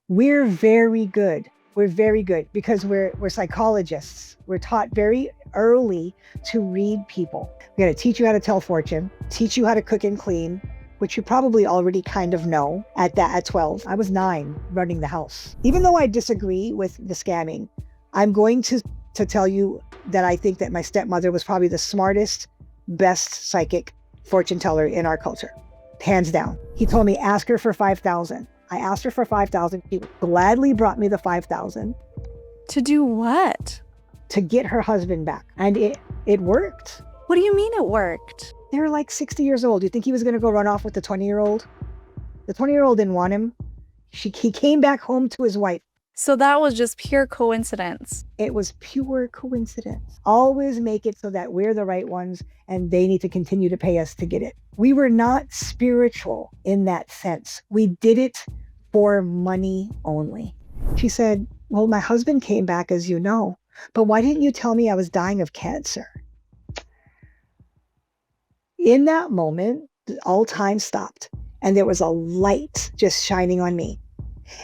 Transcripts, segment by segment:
We're very good. We're very good because we're psychologists. We're taught very early to read people. We got to teach you how to tell fortune, teach you how to cook and clean, which you probably already kind of know at 12. I was 9 running the house. Even though I disagree with the scamming, I'm going to tell you that I think that my stepmother was probably the smartest, best psychic fortune teller in our culture. Hands down. He told me, ask her for 5,000. I asked her for 5,000. She gladly brought me the 5,000. To do what? To get her husband back. And it worked. What do you mean it worked? They're like 60 years old. You think he was going to go run off with the 20-year-old? The 20-year-old didn't want him. He came back home to his wife. So that was just pure coincidence. It was pure coincidence. Always make it so that we're the right ones and they need to continue to pay us to get it. We were not spiritual in that sense. We did it for money only. She said, well, my husband came back, as you know, but why didn't you tell me I was dying of cancer? In that moment, all time stopped and there was a light just shining on me.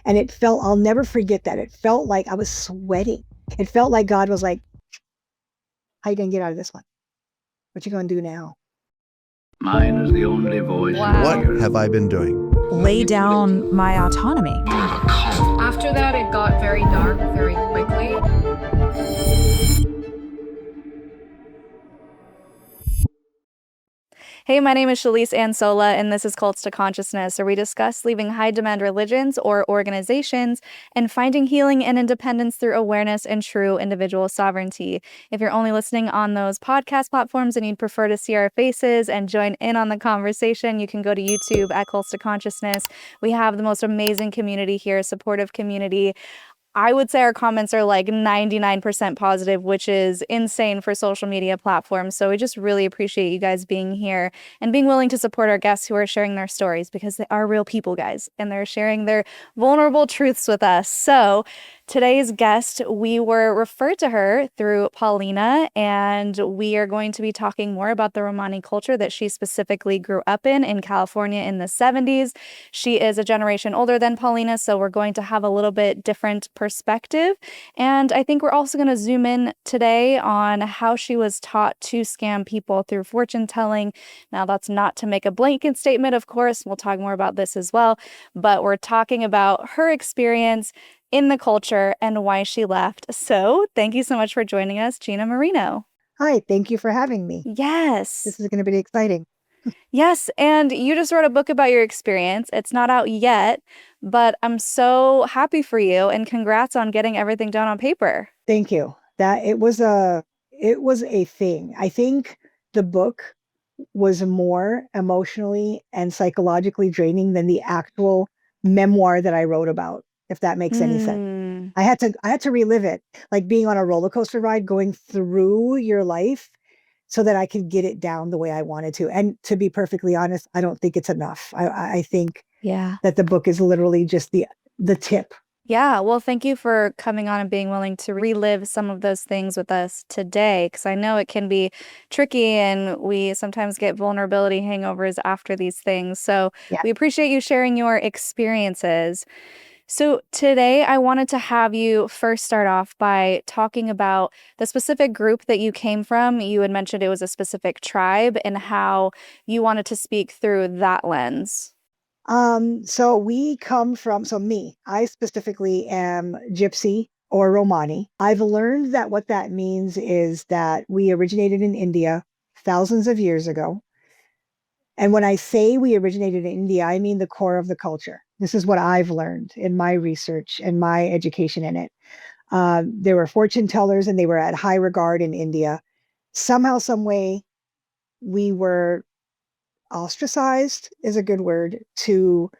And it felt, I'll never forget that. It felt like I was sweating. It felt like God was like, how you gonna get out of this one? What you gonna do now? Mine is the only voice. Wow. What have I been doing? Lay down my autonomy. After that, it got very dark very quickly. Hey, my name is Shalise Ansola, and this is Cults to Consciousness, where we discuss leaving high-demand religions or organizations and finding healing and independence through awareness and true individual sovereignty. If you're only listening on those podcast platforms and you'd prefer to see our faces and join in on the conversation, you can go to YouTube at Cults to Consciousness. We have the most amazing community here, a supportive community. I would say our comments are like 99% positive, which is insane for social media platforms. So we just really appreciate you guys being here and being willing to support our guests who are sharing their stories, because they are real people, guys, and they're sharing their vulnerable truths with us. So today's guest, we were referred to her through Paulina, and we are going to be talking more about the Romani culture that she specifically grew up in California in the 70s. She is a generation older than Paulina, so we're going to have a little bit different perspective. And I think we're also going to zoom in today on how she was taught to scam people through fortune telling. Now, that's not to make a blanket statement, of course. We'll talk more about this as well. But we're talking about her experience in the culture and why she left. So thank you so much for joining us, Gina Merino. Hi, thank you for having me. Yes. This is going to be exciting. Yes, and you just wrote a book about your experience. It's not out yet, but I'm so happy for you, and congrats on getting everything down on paper. Thank you. That it was a thing. I think the book was more emotionally and psychologically draining than the actual memoir that I wrote about, if that makes any sense. I had to relive it, like being on a roller coaster ride, going through your life so that I could get it down the way I wanted to. And to be perfectly honest, I don't think it's enough. I think that the book is literally just the tip. Yeah, well, thank you for coming on and being willing to relive some of those things with us today, because I know it can be tricky and we sometimes get vulnerability hangovers after these things. So we appreciate you sharing your experiences. So today I wanted to have you first start off by talking about the specific group that you came from. You had mentioned it was a specific tribe, and how you wanted to speak through that lens. So we come from, I specifically am Gypsy or Romani. I've learned that what that means is that we originated in India thousands of years ago. And when I say we originated in India, I mean the core of the culture. This is what I've learned in my research and my education in it. There were fortune tellers and they were at high regard in India. Somehow, some way, we were ostracized, is a good word, to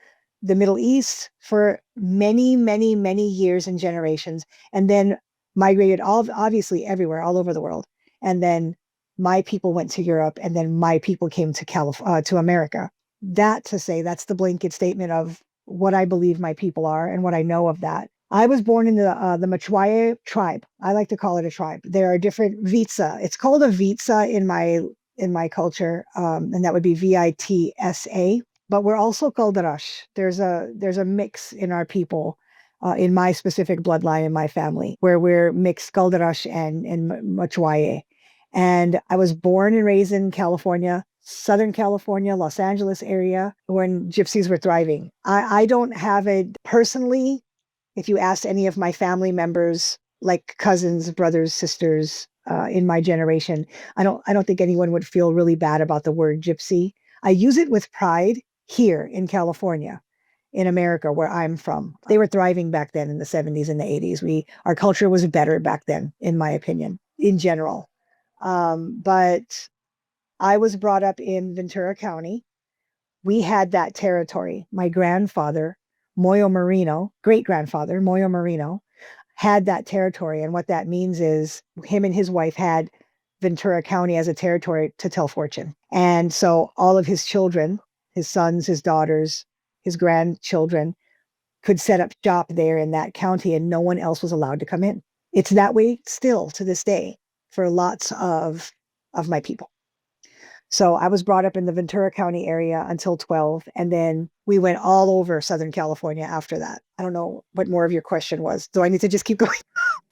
the Middle East for many, many, many years and generations, and then migrated obviously everywhere, all over the world. And then my people went to Europe, and then my people came to to America. That to say, that's the blanket statement of what I believe my people are and what I know of that. I was born in the Machwaye tribe. I like to call it a tribe. There are different vitsa. It's called a vitsa in my culture, and that would be VITSA. But we're also called Rush. There's a mix in our people. in my specific bloodline in my family, where we're mixed Galdarash and Machwaye. And I was born and raised in California, Southern California, Los Angeles area, when Gypsies were thriving. I don't have it personally. If you asked any of my family members, like cousins, brothers, sisters in my generation, I don't think anyone would feel really bad about the word gypsy. I use it with pride here in California, in America, where I'm from. They were thriving back then in the 70s and the 80s. Our culture was better back then, in my opinion, in general. But I was brought up in Ventura County. We had that territory. My grandfather, Moyo Merino, great-grandfather, Moyo Merino, had that territory. And what that means is him and his wife had Ventura County as a territory to tell fortune. And so all of his children, his sons, his daughters, his grandchildren could set up shop there in that county, and no one else was allowed to come in. It's that way still to this day for lots of my people. So I was brought up in the Ventura County area until 12, and then we went all over Southern California after that. I don't know what more of your question was. Do I need to just keep going?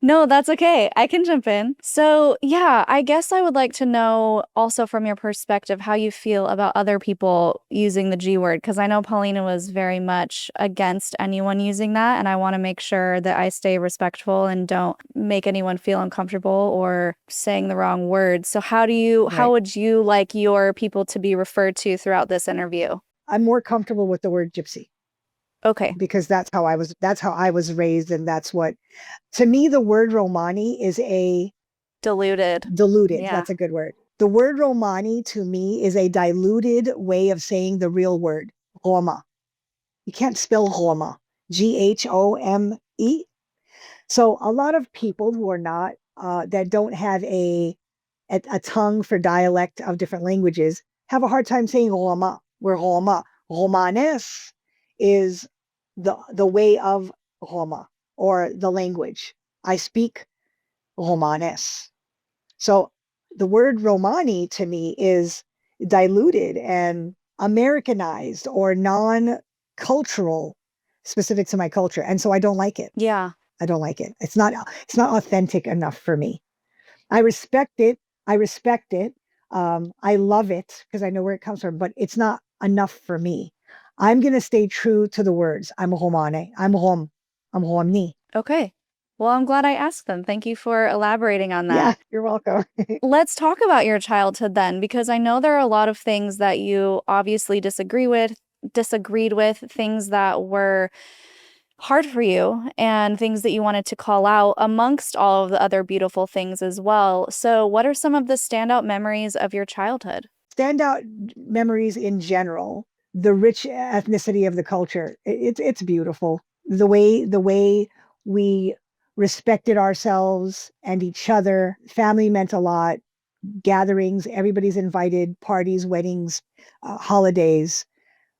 No, that's okay. I can jump in. So, yeah, I guess I would like to know also from your perspective how you feel about other people using the G word, because I know Paulina was very much against anyone using that, and I want to make sure that I stay respectful and don't make anyone feel uncomfortable or saying the wrong words. So how would you like your people to be referred to throughout this interview? I'm more comfortable with the word gypsy. Okay. Because that's how I was raised, and that's what, to me, the word Romani is a Diluted. Yeah. That's a good word. The word Romani to me is a diluted way of saying the real word, Roma. You can't spell Roma, Ghome. So a lot of people who are not, that don't have a tongue for dialect of different languages have a hard time saying Roma. We're Roma. Romanes is the way of Roma, or the language. I speak Romanes. So the word Romani to me is diluted and Americanized or non-cultural, specific to my culture. And so I don't like it. Yeah. I don't like it. It's not authentic enough for me. I respect it. I love it because I know where it comes from, but it's not enough for me. I'm going to stay true to the words. I'm Romani. I'm Rom. I'm Romni. Okay. Well, I'm glad I asked them. Thank you for elaborating on that. Yeah, you're welcome. Let's talk about your childhood then, because I know there are a lot of things that you obviously disagreed with, things that were hard for you and things that you wanted to call out amongst all of the other beautiful things as well. So what are some of the standout memories of your childhood? Standout memories in general, the rich ethnicity of the culture. It's beautiful. The way we respected ourselves and each other. Family meant a lot. Gatherings, everybody's invited, parties, weddings, holidays.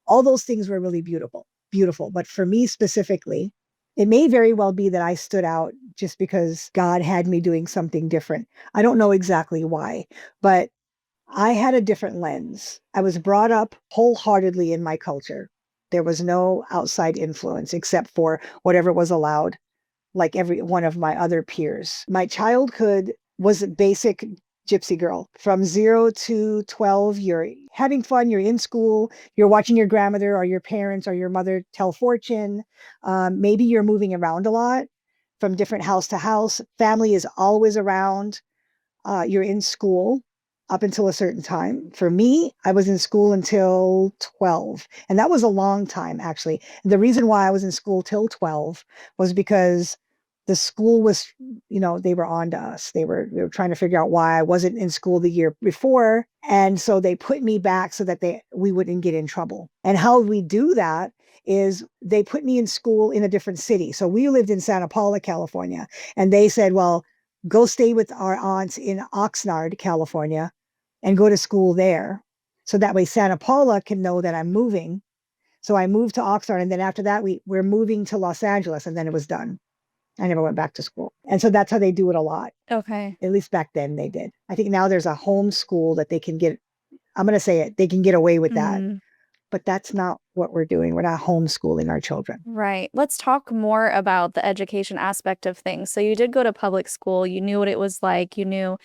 All those things were really beautiful. But for me specifically, it may very well be that I stood out just because God had me doing something different. I don't know exactly why, but I had a different lens. I was brought up wholeheartedly in my culture. There was no outside influence except for whatever was allowed, like every one of my other peers. My childhood was a basic gypsy girl. From 0 to 12, you're having fun, you're in school, you're watching your grandmother or your parents or your mother tell fortune. Maybe you're moving around a lot from different house to house. Family is always around. You're in school up until a certain time. For me, I was in school until 12. And that was a long time, actually. The reason why I was in school till 12 was because the school was, they were on to us. They were trying to figure out why I wasn't in school the year before. And so they put me back so that we wouldn't get in trouble. And how we do that is they put me in school in a different city. So we lived in Santa Paula, California. And they said, well, go stay with our aunts in Oxnard, California, and go to school there. So that way Santa Paula can know that I'm moving. So I moved to Oxnard. And then after that, we're moving to Los Angeles. And then it was done. I never went back to school. And so that's how they do it a lot. Okay. At least back then they did. I think now there's a home school that they can get, I'm going to say it, they can get away with that. but that's not what we're doing. We're not homeschooling our children. Right. Let's talk more about the education aspect of things. So you did go to public school. You knew what it was like. You knew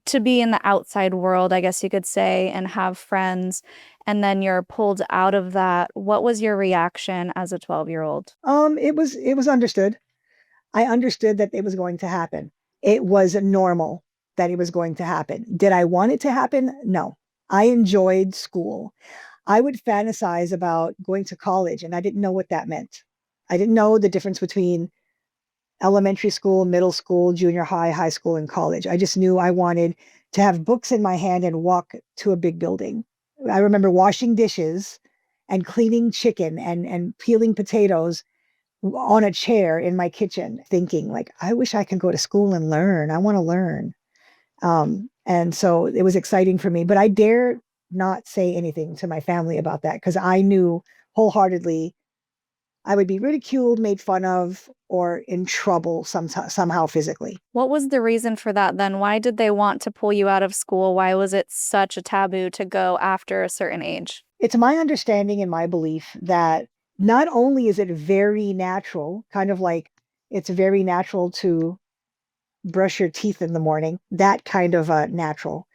to be in the outside world, I guess you could say, and have friends. And then you're pulled out of that. What was your reaction as a 12-year-old? It was understood. I understood that it was going to happen. It was normal that it was going to happen. Did I want it to happen? No. I enjoyed school. I would fantasize about going to college, and I didn't know what that meant. I didn't know the difference between elementary school, middle school, junior high, high school, and college. I just knew I wanted to have books in my hand and walk to a big building. I remember washing dishes and cleaning chicken and peeling potatoes on a chair in my kitchen, thinking like, I wish I could go to school and learn. I want to learn. And so it was exciting for me, but I dare not say anything to my family about that because I knew wholeheartedly I would be ridiculed, made fun of, or in trouble somehow physically. What was the reason for that then? Why did they want to pull you out of school? Why was it such a taboo to go after a certain age? It's my understanding and my belief that not only is it very natural, kind of like it's very natural to brush your teeth in the morning, that kind of natural.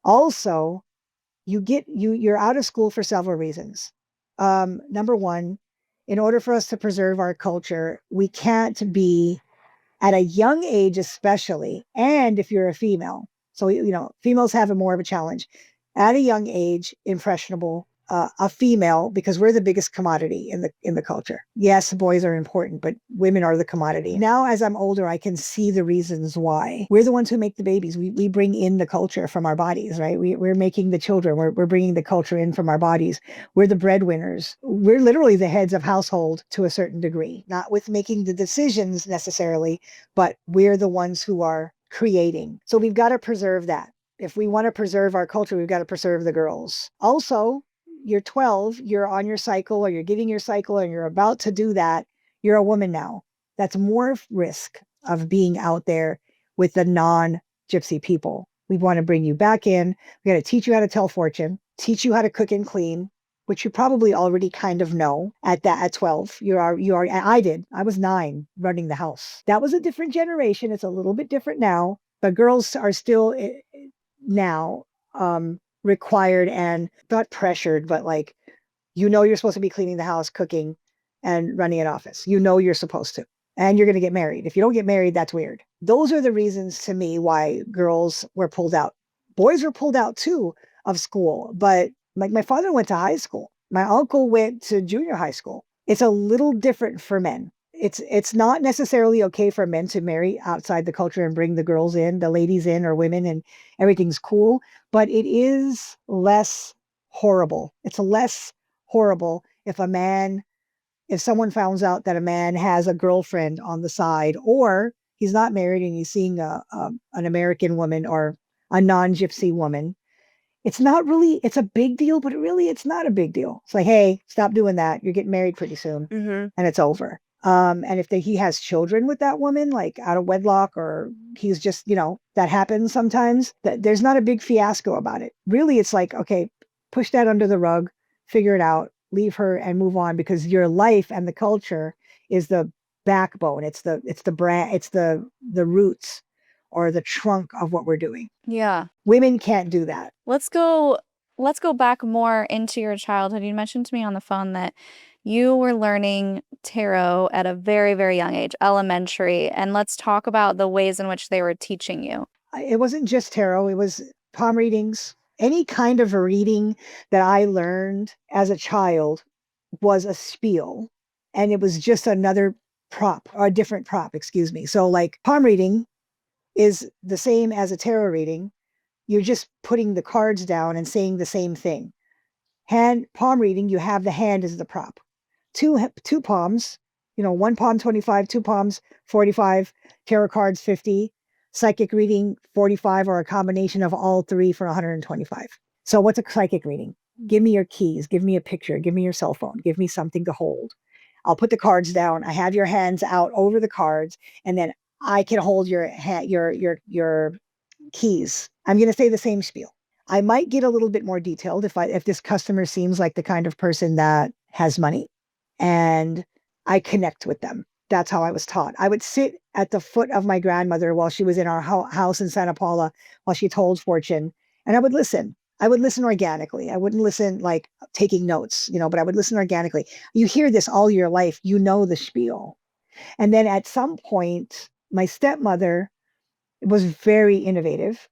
Also, you're out of school for several reasons. Number one, in order for us to preserve our culture, we can't be at a young age, especially, and if you're a female. So, females have more of a challenge. At a young age, impressionable, a female, because we're the biggest commodity in the culture. Yes, boys are important, but women are the commodity. Now, as I'm older, I can see the reasons why. We're the ones who make the babies. We bring in the culture from our bodies, right? We're making the children. We're bringing the culture in from our bodies. We're the breadwinners. We're literally the heads of household to a certain degree, not with making the decisions necessarily, but we're the ones who are creating. So we've got to preserve that. If we want to preserve our culture, we've got to preserve the girls. Also, you're 12, you're on your cycle or you're getting your cycle and you're about to do that. You're a woman now. That's more risk of being out there with the non-gypsy people. We want to bring you back in. We got to teach you how to tell fortune, teach you how to cook and clean, which you probably already kind of know at 12. I did. I was 9 running the house. That was a different generation. It's a little bit different now, but girls are still now required and not pressured, but like, you're supposed to be cleaning the house, cooking, and running an office. You're supposed to. And you're going to get married. If you don't get married, that's weird. Those are the reasons to me why girls were pulled out. Boys were pulled out too of school, but like my father went to high school. My uncle went to junior high school. It's a little different for men. It's not necessarily okay for men to marry outside the culture and bring the girls in, the ladies in or women, and everything's cool, but it is less horrible. It's less horrible if someone finds out that a man has a girlfriend on the side, or he's not married and he's seeing an American woman or a non-gypsy woman. It's a big deal, but it's not a big deal. It's like, hey, stop doing that. You're getting married pretty soon and it's over. And if he has children with that woman, like out of wedlock, or he's just, that happens sometimes, that there's not a big fiasco about it. Really, it's like, okay, push that under the rug, figure it out, leave her and move on, because your life and the culture is the backbone. It's the brand, it's the roots or the trunk of what we're doing. Yeah. Women can't do that. Let's go back more into your childhood. You mentioned to me on the phone that you were learning tarot at a very, very young age, elementary. And let's talk about the ways in which they were teaching you. It wasn't just tarot. It was palm readings. Any kind of reading that I learned as a child was a spiel. And it was just another prop, or a different prop, excuse me. So like palm reading is the same as a tarot reading. You're just putting the cards down and saying the same thing. Palm reading, you have the hand as the prop. Two palms, one palm 25, two palms 45, tarot cards 50, psychic reading 45, or a combination of all three for 125. So what's a psychic reading? Give me your keys, give me a picture, give me your cell phone, give me something to hold. I'll put the cards down. I have your hands out over the cards, and then I can hold your keys. I'm going to say the same spiel. I might get a little bit more detailed if this customer seems like the kind of person that has money and I connect with them. That's how I was taught. I would sit at the foot of my grandmother while she was in our house in Santa Paula while she told fortune, and I would listen. I would listen organically. I wouldn't listen like taking notes, but I would listen organically. You hear this all your life, the spiel. And then at some point, my stepmother was very innovative.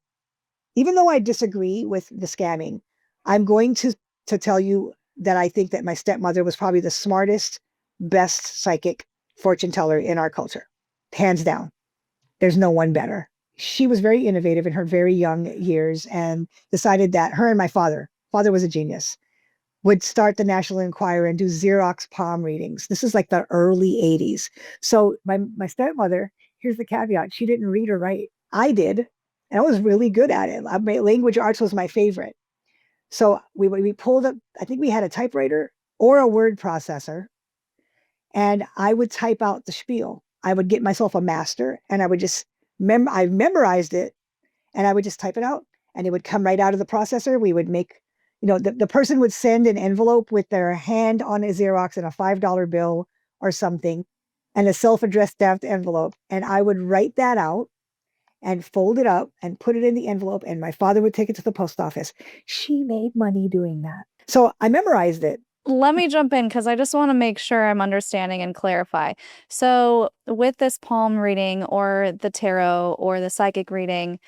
Even though I disagree with the scamming, I'm going to tell you that I think that my stepmother was probably the smartest, best psychic fortune teller in our culture. Hands down. There's no one better. She was very innovative in her very young years and decided that her and my father was a genius, would start the National Enquirer and do Xerox palm readings. This is like the early 80s. So my stepmother, here's the caveat, she didn't read or write. I did, and I was really good at it. Language arts was my favorite. So we pulled up, I think we had a typewriter or a word processor, and I would type out the spiel. I would get myself a master, and I would just, I memorized it, and I would just type it out, and it would come right out of the processor. We would make, the person would send an envelope with their hand on a Xerox and a $5 bill or something, and a self-addressed stamped envelope. And I would write that out and fold it up and put it in the envelope. And my father would take it to the post office. She made money doing that. So I memorized it. Let me jump in because I just want to make sure I'm understanding and clarify. So with this palm reading or the tarot or the psychic reading,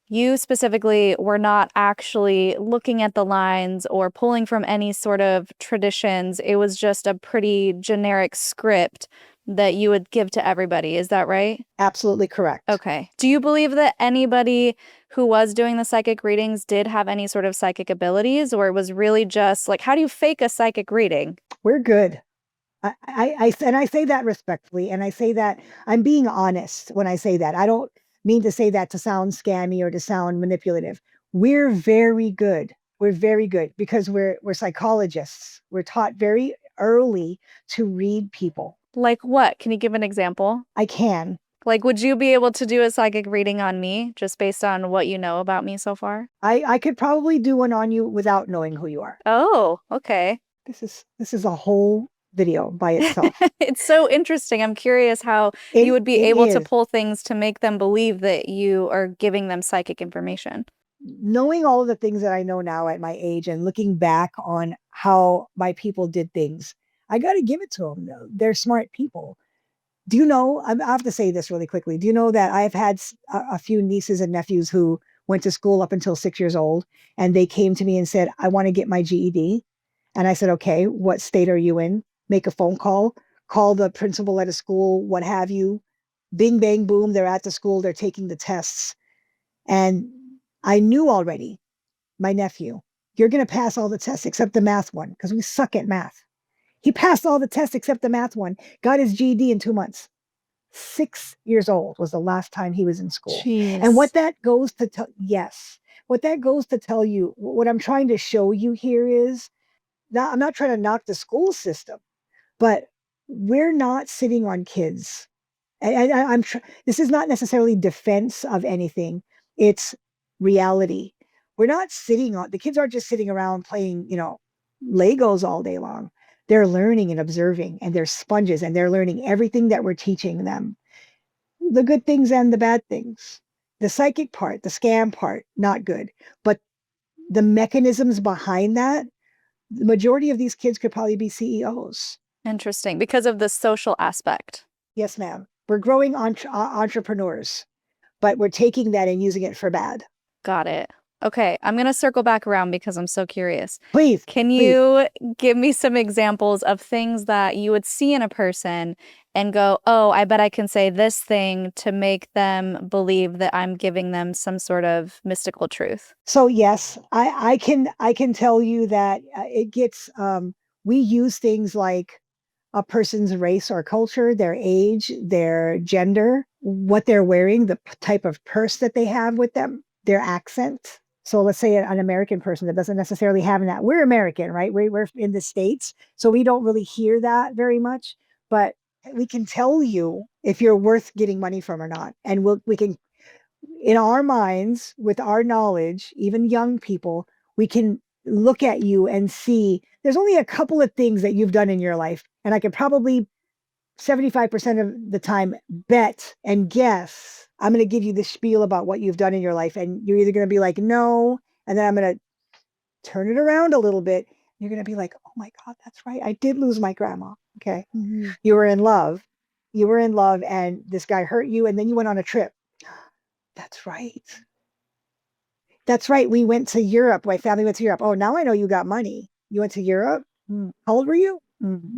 you specifically were not actually looking at the lines or pulling from any sort of traditions. It was just a pretty generic script that you would give to everybody. Is that right? Absolutely correct. Okay. Do you believe that anybody who was doing the psychic readings did have any sort of psychic abilities, or it was really just like, how do you fake a psychic reading? We're good. I say that respectfully, and I say that I'm being honest when I say that. I don't mean to say that to sound scammy or to sound manipulative. We're very good. We're very good because we're psychologists. We're taught very early to read people. Like what? Can you give an example? I can. Like, would you be able to do a psychic reading on me just based on what you know about me so far? I could probably do one on you without knowing who you are. Oh, okay. This is a whole video by itself. It's so interesting. I'm curious how you would be able to pull things to make them believe that you are giving them psychic information. Knowing all of the things that I know now at my age and looking back on how my people did things, I got to give it to them. They're smart people. Do you know, I have to say this really quickly. Do you know that I've had a few nieces and nephews who went to school up until 6 years old, and they came to me and said, I want to get my GED. And I said, okay, what state are you in? Make a phone call the principal at a school, what have you. Bing, bang, boom, they're at the school, they're taking the tests. And I knew already, my nephew, you're going to pass all the tests except the math one, because we suck at math. He passed all the tests except the math one, got his GED in 2 months. 6 years old was the last time he was in school. Jeez. And what that goes to tell, yes, what that goes to tell you, what I'm trying to show you here is, now I'm not trying to knock the school system, but we're not sitting on kids. And this is not necessarily defense of anything. It's reality. We're not sitting on, the kids aren't just sitting around playing, Legos all day long. They're learning and observing, and they're sponges, and they're learning everything that we're teaching them. The good things and the bad things. The psychic part, the scam part, not good. But the mechanisms behind that, the majority of these kids could probably be CEOs. Interesting. Because of the social aspect. Yes, ma'am. We're growing entrepreneurs, but we're taking that and using it for bad. Got it. Okay, I'm going to circle back around because I'm so curious. Please. Can you give me some examples of things that you would see in a person and go, oh, I bet I can say this thing to make them believe that I'm giving them some sort of mystical truth? So yes, I can tell you that it gets, we use things like a person's race or culture, their age, their gender, what they're wearing, the type of purse that they have with them, their accent. So let's say an American person that doesn't necessarily have that. We're American, right? We're in the States, so we don't really hear that very much, but we can tell you if you're worth getting money from or not. And we can, in our minds, with our knowledge, even young people, we can look at you and see there's only a couple of things that you've done in your life. And I could probably 75% of the time bet and guess. I'm going to give you the spiel about what you've done in your life. And you're either going to be like, no. And then I'm going to turn it around a little bit. You're going to be like, oh my God, that's right. I did lose my grandma. Okay. You were in love. You were in love and this guy hurt you. And then you went on a trip. That's right. That's right. We went to Europe. My family went to Europe. Oh, now I know you got money. You went to Europe? How old were you?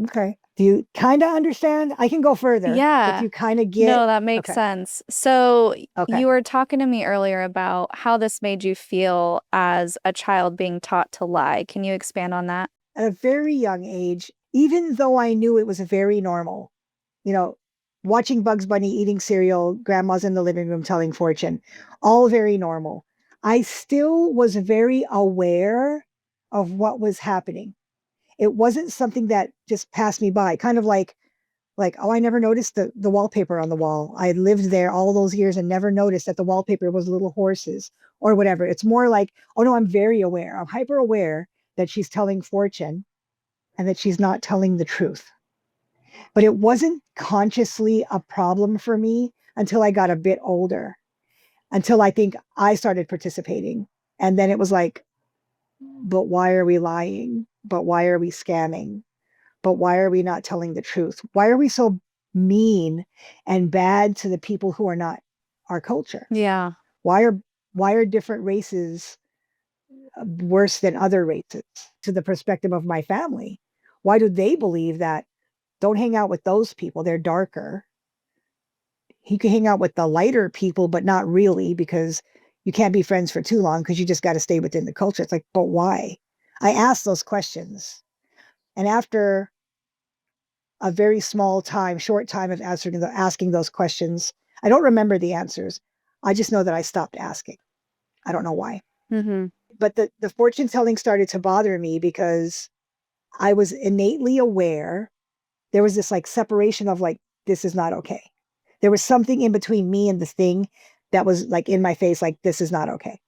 Okay. Do you kind of understand? I can go further. Yeah. If you kind of get. No, that makes Okay. sense. So Okay. you were talking to me earlier about how this made you feel as a child being taught to lie. Can you expand on that? At a very young age, even though I knew it was very normal, you know, watching Bugs Bunny, eating cereal, grandma's in the living room telling fortune, all very normal. I still was very aware of what was happening. It wasn't something that just passed me by, kind of like, oh, I never noticed the wallpaper on the wall. I lived there all those years and never noticed that the wallpaper was little horses or whatever. It's more like, oh no, I'm very aware. I'm hyper aware that she's telling fortune and that she's not telling the truth. But it wasn't consciously a problem for me until I got a bit older, until I think I started participating. And then it was like, but why are we lying? But why are we scamming? But why are we not telling the truth? Why are we so mean and bad to the people who are not our culture? Yeah. Why are different races worse than other races? To the perspective of my family, why do they believe that don't hang out with those people? They're darker. He could hang out with the lighter people, but not really, because you can't be friends for too long because you just got to stay within the culture. It's like, but why? I asked those questions. And after a very short time of asking those questions, I don't remember the answers. I just know that I stopped asking. I don't know why. But the fortune telling started to bother me because I was innately aware. There was this like separation of like, this is not okay. There was something in between me and the thing that was like in my face, like, this is not okay.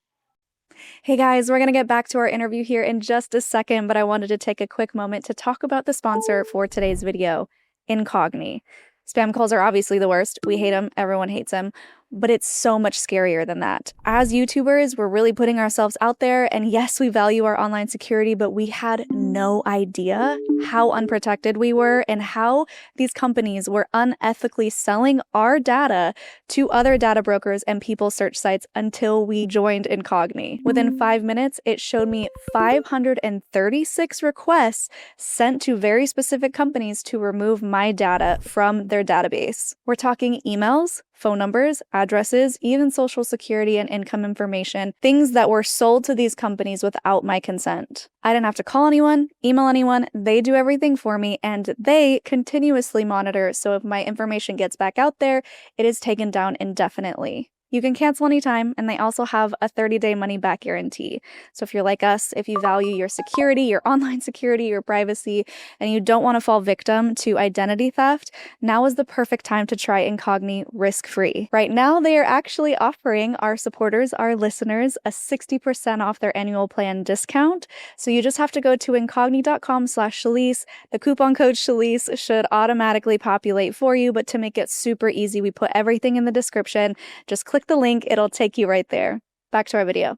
Hey guys, we're going to get back to our interview here in just a second, but I wanted to take a quick moment to talk about the sponsor for today's video, Incogni. Spam calls are obviously the worst. We hate them. Everyone hates them. But it's so much scarier than that. As YouTubers, we're really putting ourselves out there. And yes, we value our online security, but we had no idea how unprotected we were and how these companies were unethically selling our data to other data brokers and people search sites until we joined Incogni. Within 5 minutes, it showed me 536 requests sent to very specific companies to remove my data from their database. We're talking emails, phone numbers, addresses, even social security and income information, things that were sold to these companies without my consent. I didn't have to call anyone, email anyone, they do everything for me, and they continuously monitor, so if my information gets back out there, it is taken down indefinitely. You can cancel anytime, and they also have a 30-day money-back guarantee. So if you're like us, if you value your security, your online security, your privacy, and you don't want to fall victim to identity theft, now is the perfect time to try Incogni risk-free. Right now, they are actually offering our supporters, our listeners, a 60% off their annual plan discount. So you just have to go to incogni.com/Shalise. The coupon code Shalise should automatically populate for you, but to make it super easy, we put everything in the description. Just click the link, it'll take you right there. Back to our video.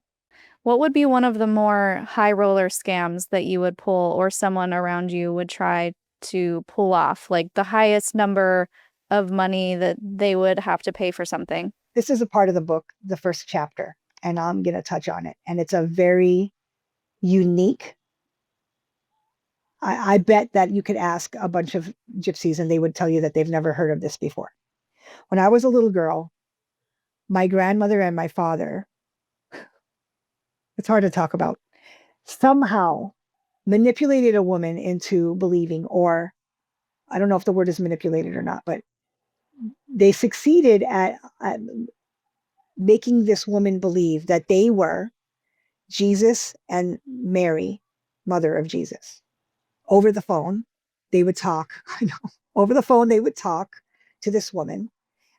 What would be one of the more high roller scams that you would pull or someone around you would try to pull off? Like the highest number of money that they would have to pay for something? This is a part of the book, the first chapter, and I'm going to touch on it. And it's a very unique. I bet that you could ask a bunch of gypsies and they would tell you that they've never heard of this before. When I was a little girl, my grandmother and my father, it's hard to talk about, somehow manipulated a woman into believing, or I don't know if the word is manipulated or not, but they succeeded at making this woman believe that they were Jesus and Mary, mother of Jesus. Over the phone, they would talk. I know. Over the phone, they would talk to this woman.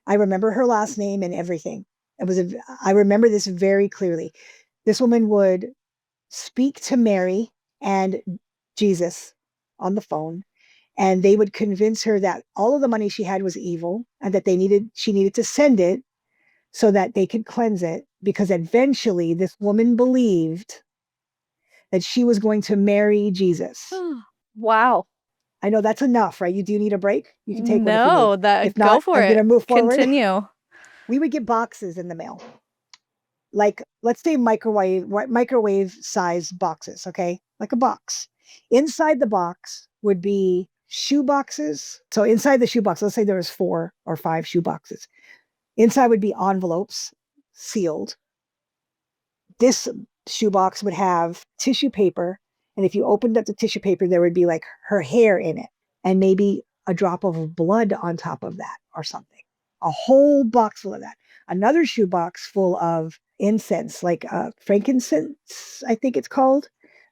I remember her last name and everything. I remember this very clearly. This woman would speak to Mary and Jesus on the phone, and they would convince her that all of the money she had was evil and that she needed to send it so that they could cleanse it, because eventually this woman believed that she was going to marry Jesus. Wow. I know that's enough, right? Do you need a break? You can take one if you need. No, If go not, for I'm going to it. move forward. Continue. We would get boxes in the mail, like let's say microwave size boxes, okay? Like a box. Inside the box would be shoe boxes. So inside the shoe box, let's say there was 4 or 5 shoe boxes. Inside would be envelopes sealed. This shoebox would have tissue paper, and if you opened up the tissue paper, there would be like her hair in it, and maybe a drop of blood on top of that or something. A whole box full of that. Another shoebox full of incense, like frankincense, I think it's called.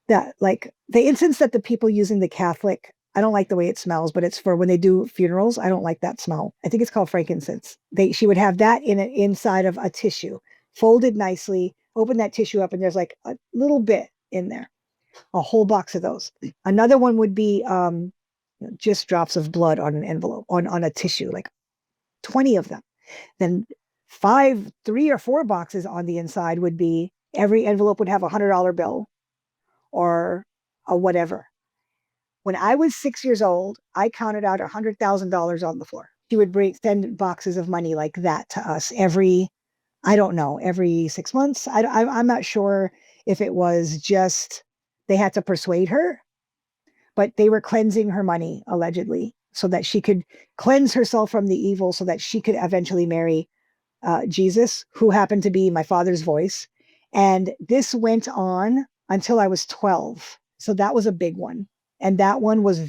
That, like the incense that the people use in the Catholic. I don't like the way it smells, but it's for when they do funerals. I don't like that smell. I think it's called frankincense. She would have that inside of a tissue, folded nicely. Open that tissue up, and there's like a little bit in there. A whole box of those. Another one would be just drops of blood on an envelope, on a tissue, like 20 of them. Then 3 or 4 boxes on the inside would be, every envelope would have $100 bill or a whatever. When I was 6 years old, I counted out $100,000 on the floor. She would send boxes of money like that to us every 6 months. I'm not sure if it was just they had to persuade her, but they were cleansing her money, allegedly, so that she could cleanse herself from the evil, so that she could eventually marry Jesus, who happened to be my father's voice. And this went on until I was 12. So that was a big one. And that one was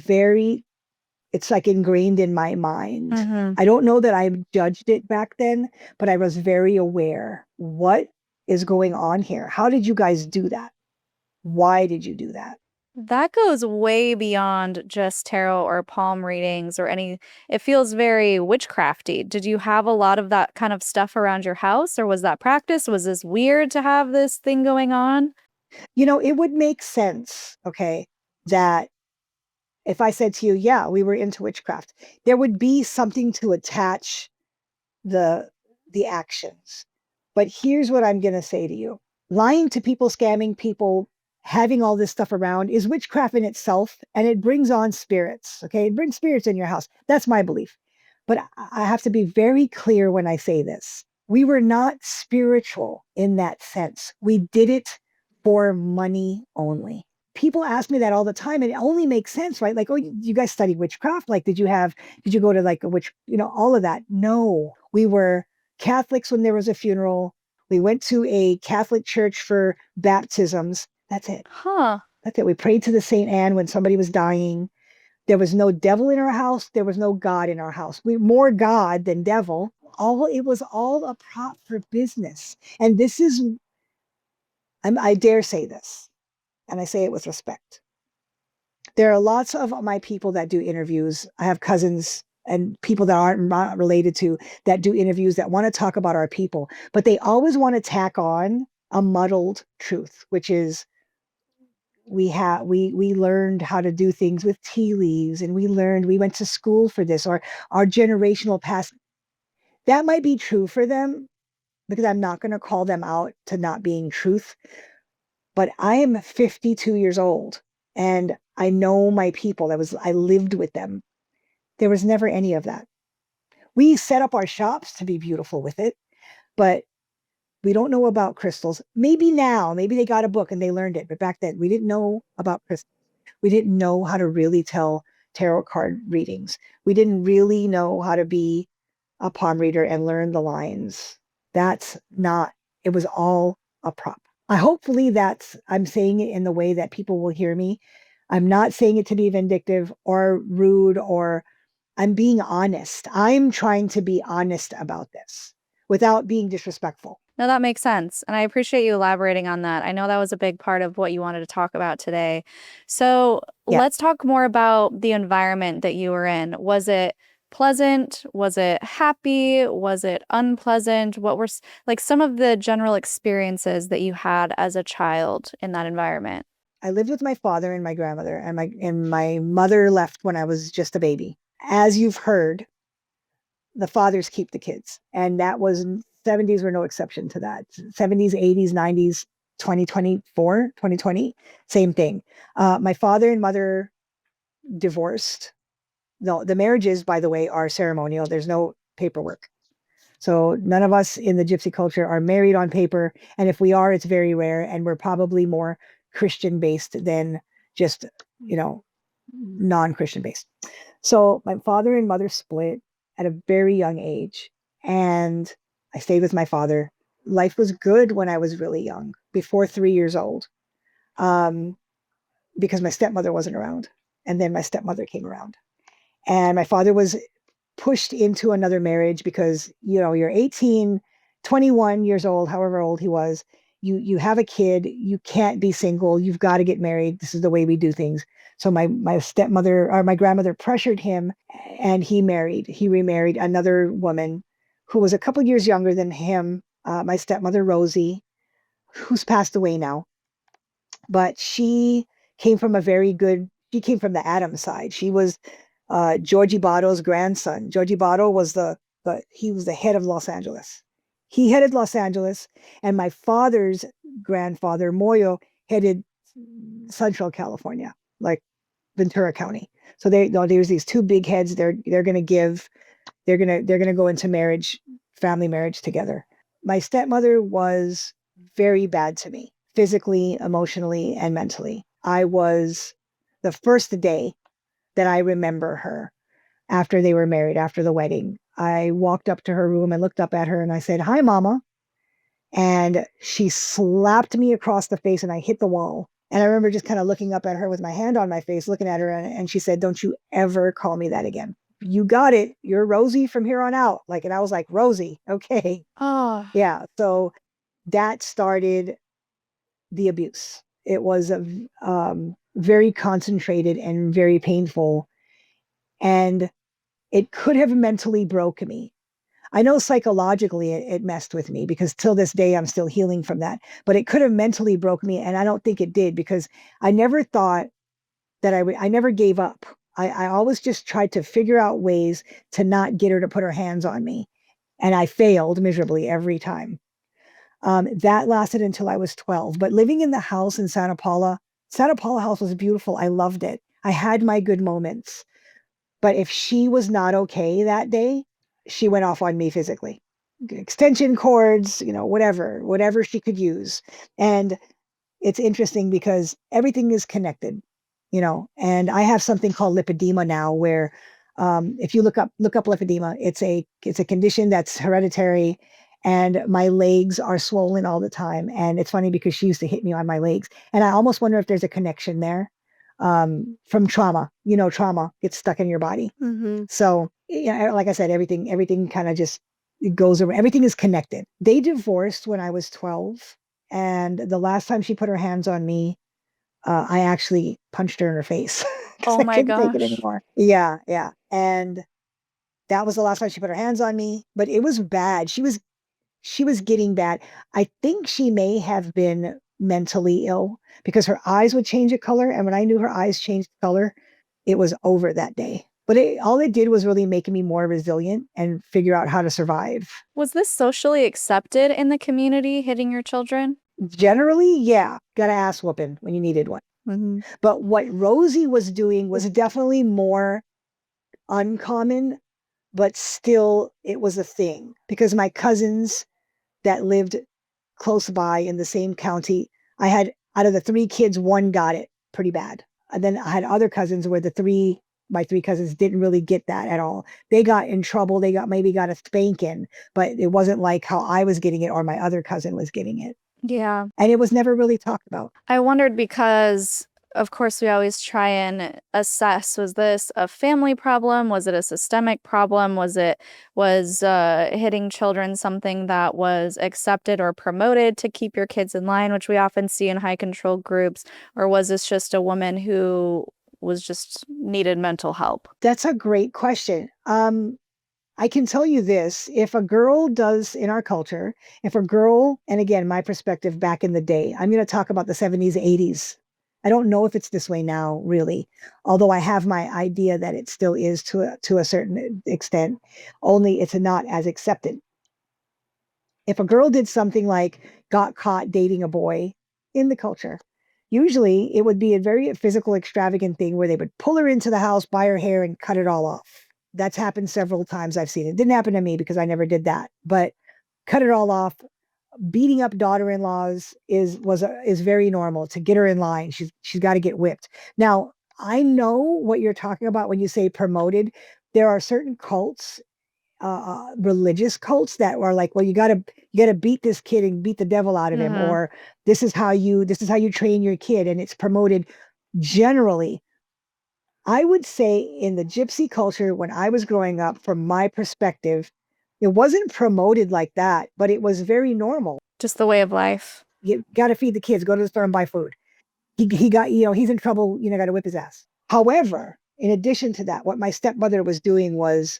it's like ingrained in my mind. Mm-hmm. I don't know that I judged it back then, but I was very aware. What is going on here? How did you guys do that? Why did you do that? That goes way beyond just tarot or palm readings or it feels very witchcrafty. Did you have a lot of that kind of stuff around your house, or was that practice? Was this weird to have this thing going on? It would make sense, okay, that if I said to you, yeah, we were into witchcraft, there would be something to attach the actions. But here's what I'm going to say to you. Lying to people, scamming people, having all this stuff around is witchcraft in itself, and it brings on spirits, okay? It brings spirits in your house. That's my belief. But I have to be very clear when I say this. We were not spiritual in that sense. We did it for money only. People ask me that all the time, and it only makes sense, right? Like, oh, you guys study witchcraft? Like, did you go to like a witch, all of that? No, we were Catholics when there was a funeral. We went to a Catholic church for baptisms. That's it. Huh. That's it. We prayed to the Saint Anne when somebody was dying. There was no devil in our house. There was no God in our house. We more God than devil. It was all a prop for business. And this is, I dare say this, and I say it with respect. There are lots of my people that do interviews. I have cousins and people that aren't not related to that do interviews that want to talk about our people, but they always want to tack on a muddled truth, which is we learned how to do things with tea leaves, and we went to school for this, or our generational past. That might be true for them, because I'm not going to call them out to not being truth. But I am 52 years old, and I know my people. I lived with them. There was never any of that. We set up our shops to be beautiful with it, but we don't know about crystals. Maybe they got a book and they learned it. But back then we didn't know about crystals. We didn't know how to really tell tarot card readings. We didn't really know how to be a palm reader and learn the lines. It was all a prop. Hopefully I'm saying it in the way that people will hear me. I'm not saying it to be vindictive or rude, or I'm being honest. I'm trying to be honest about this without being disrespectful. No, that makes sense. And I appreciate you elaborating on that. I know that was a big part of what you wanted to talk about today. So Yeah. let's talk more about the environment that you were in. Was it pleasant? Was it happy? Was it unpleasant? What were like some of the general experiences that you had as a child in that environment? I lived with my father and my grandmother, and my mother left when I was just a baby. As you've heard, the fathers keep the kids, and that was 70s were no exception to that. 70s, 80s, 90s, 2024, 2020, same thing. My father and mother divorced. No, the marriages, by the way, are ceremonial. There's no paperwork. So none of us in the Gypsy culture are married on paper. And if we are, it's very rare. And we're probably more Christian based than just, non-Christian based. So my father and mother split at a very young age. And I stayed with my father. Life was good when I was really young, before 3 years old, because my stepmother wasn't around. And then my stepmother came around. And my father was pushed into another marriage because, you're 18, 21 years old, however old he was. You have a kid, you can't be single, you've got to get married. This is the way we do things. So my stepmother or my grandmother pressured him, and he remarried another woman who was a couple years younger than him, my stepmother, Rosie, who's passed away now. But she came from she came from the Adams side. She was Georgie Botto's grandson. Georgie Botto was he was the head of Los Angeles. He headed Los Angeles, and my father's grandfather, Moyo, headed Central California, like Ventura County. So there's these two big heads. They're gonna go into marriage, family marriage together. My stepmother was very bad to me, physically, emotionally, and mentally. I was the first day that I remember her after they were married, after the wedding. I walked up to her room and looked up at her and I said, "Hi, Mama." And she slapped me across the face and I hit the wall. And I remember just kind of looking up at her with my hand on my face, looking at her. And she said, "Don't you ever call me that again. You got it. You're Rosie from here on out." And I was like, "Rosie, okay." Oh, Yeah. So that started the abuse. It was very concentrated and very painful. And it could have mentally broken me. I know psychologically it messed with me because till this day I'm still healing from that. But it could have mentally broken me, and I don't think it did because I never thought that I never gave up. I always just tried to figure out ways to not get her to put her hands on me, and I failed miserably every time. That lasted until I was 12. But living in the house in Santa Paula house was beautiful. I loved it. I had my good moments. But if she was not okay that day, she went off on me physically. Extension cords, whatever she could use. And it's interesting because everything is connected, and I have something called lipedema now where if you look up lipedema, it's a condition that's hereditary, and my legs are swollen all the time. And it's funny because she used to hit me on my legs. And I almost wonder if there's a connection there from trauma. Trauma gets stuck in your body. mm-hmm. So, like I said, everything kind of just goes around. Everything is connected. They divorced when I was 12. And the last time she put her hands on me, I actually punched her in her face because Oh I my couldn't take it gosh. anymore. Yeah, yeah. And that was the last time she put her hands on me. But it was bad. She was getting bad. I think she may have been mentally ill because her eyes would change a color. And when I knew her eyes changed color, it was over that day. But all it did was really make me more resilient and figure out how to survive. Was this socially accepted in the community, hitting your children? Generally, yeah, got an ass whooping when you needed one. Mm-hmm. But what Rosie was doing was definitely more uncommon, but still it was a thing because my cousins that lived close by in the same county, I had out of the 3 kids, 1 got it pretty bad. And then I had other cousins where my 3 cousins didn't really get that at all. They got in trouble. They maybe got a spanking, but it wasn't like how I was getting it or my other cousin was getting it. Yeah. And it was never really talked about. I wondered because, of course, we always try and assess, was this a family problem? Was it a systemic problem? Was hitting children something that was accepted or promoted to keep your kids in line, which we often see in high control groups? Or was this just a woman who was just needed mental help? That's a great question. I can tell you this, if a girl does in our culture, if a girl, and again, my perspective back in the day, I'm going to talk about the 70s, 80s. I don't know if it's this way now, really, although I have my idea that it still is to a certain extent, only it's not as accepted. If a girl did something like got caught dating a boy in the culture, usually it would be a very physical, extravagant thing where they would pull her into the house, buy her hair, and cut it all off. That's happened several times. I've seen it. Didn't happen to me because I never did that, but cut it all off. Beating up daughter-in-laws is very normal. To get her in line, she's got to get whipped. Now, I know what you're talking about when you say promoted. There are certain cults, religious cults, that are like, well, you gotta beat this kid and beat the devil out of him, or this is how you train your kid, and it's promoted. Generally, I would say in the gypsy culture, when I was growing up, from my perspective, it wasn't promoted like that, but it was very normal. Just the way of life. You got to feed the kids, go to the store and buy food. He got, he's in trouble, got to whip his ass. However, in addition to that, what my stepmother was doing was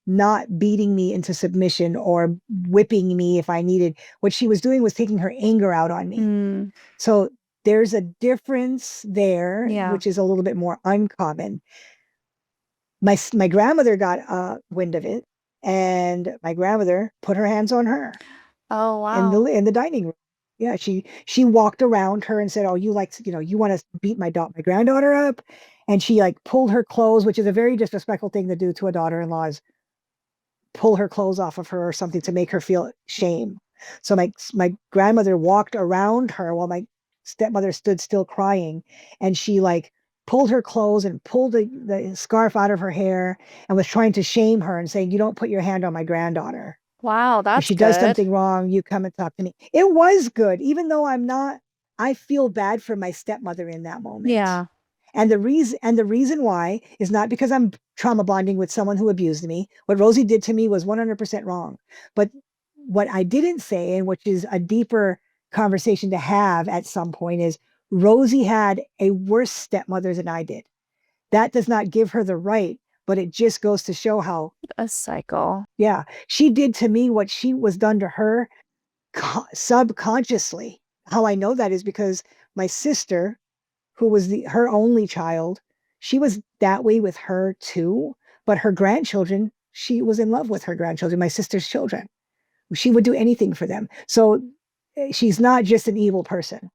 not beating me into submission or whipping me if I needed. What she was doing was taking her anger out on me. So there's a difference there, which is a little bit more uncommon. My grandmother got wind of it, and my grandmother put her hands on her. Oh, wow. In the dining room. Yeah, she walked around her and said, "Oh, you you want to beat my granddaughter up?" And she like pulled her clothes, which is a very disrespectful thing to do to a daughter-in-law, is pull her clothes off of her or something to make her feel shame. So my grandmother walked around her while my stepmother stood still crying, and she like pulled her clothes and pulled the scarf out of her hair and was trying to shame her and saying, "You don't put your hand on my granddaughter. Wow, that's If she good. does something wrong, you come and talk to me." It was good, even though I feel bad for my stepmother in that moment. Yeah. And the reason why is not because I'm trauma bonding with someone who abused me. What Rosie did to me was 100% wrong. But what I didn't say, and which is a deeper conversation to have at some point, is Rosie had a worse stepmother than I did. That does not give her the right, but it just goes to show how a cycle. Yeah, she did to me what she was done to her subconsciously. How I know that is because my sister, who was her only child, she was that way with her too. But her grandchildren, she was in love with her grandchildren, my sister's children. She would do anything for them. So she's not just an evil person.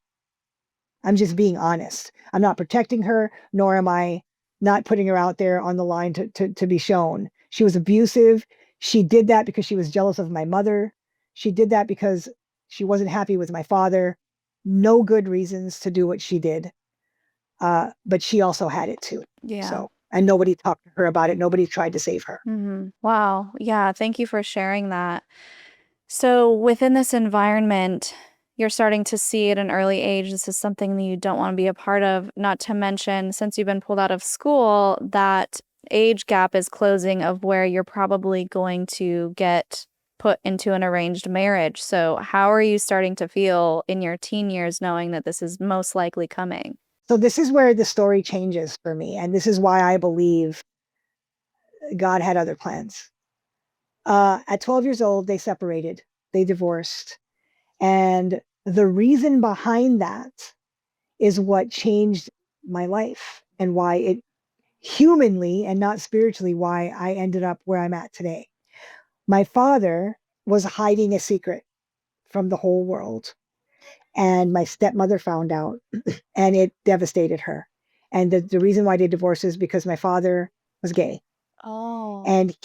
I'm just being honest. I'm not protecting her, nor am I not putting her out there on the line to be shown. She was abusive. She did that because she was jealous of my mother. She did that because she wasn't happy with my father. No good reasons to do what she did. But she also had it too. Yeah. So, and nobody talked to her about it. Nobody tried to save her. Wow. Yeah. Thank you for sharing that. So within this environment, you're starting to see at an early age, this is something that you don't want to be a part of, not to mention, since you've been pulled out of school, that age gap is closing of where you're probably going to get put into an arranged marriage. So how are you starting to feel in your teen years knowing that this is most likely coming? So this is where the story changes for me. And this is why I believe God had other plans. At 12 years old, they separated, they divorced. And the reason behind that is what changed my life and why it humanly and not spiritually, why I ended up where I'm at today. My father was hiding a secret from the whole world. And my stepmother found out and it devastated her. And the reason why they divorced is because my father was gay. Oh. And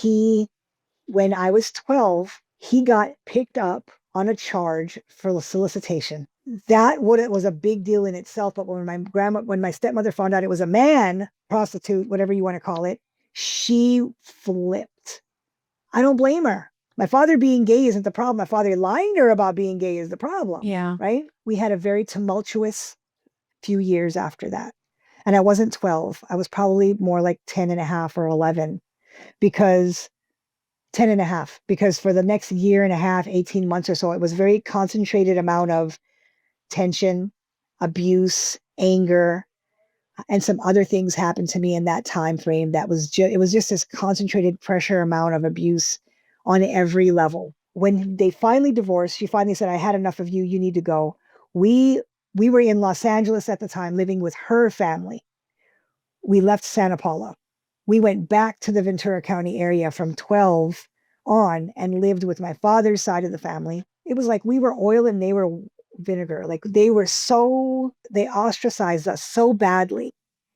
when I was 12, he got picked up on a charge for solicitation. That was a big deal in itself. But when my stepmother found out it was a man, prostitute, whatever you want to call it, she flipped. I don't blame her. My father being gay isn't the problem. My father lying to her about being gay is the problem. Yeah. Right? We had a very tumultuous few years after that. And I wasn't 12. I was probably more like 10 and a half or 11 because 10 and a half, because for the next year and a half, 18 months or so, it was very concentrated amount of tension, abuse, anger. And some other things happened to me in that time frame that was just, it was just this concentrated pressure amount of abuse on every level. When they finally divorced, she finally said, I had enough of you. You need to go. We were in Los Angeles at the time, living with her family. We left Santa Paula. We went back to the Ventura County area from 12 on and lived with my father's side of the family. It was like we were oil and they were vinegar. Like they ostracized us so badly.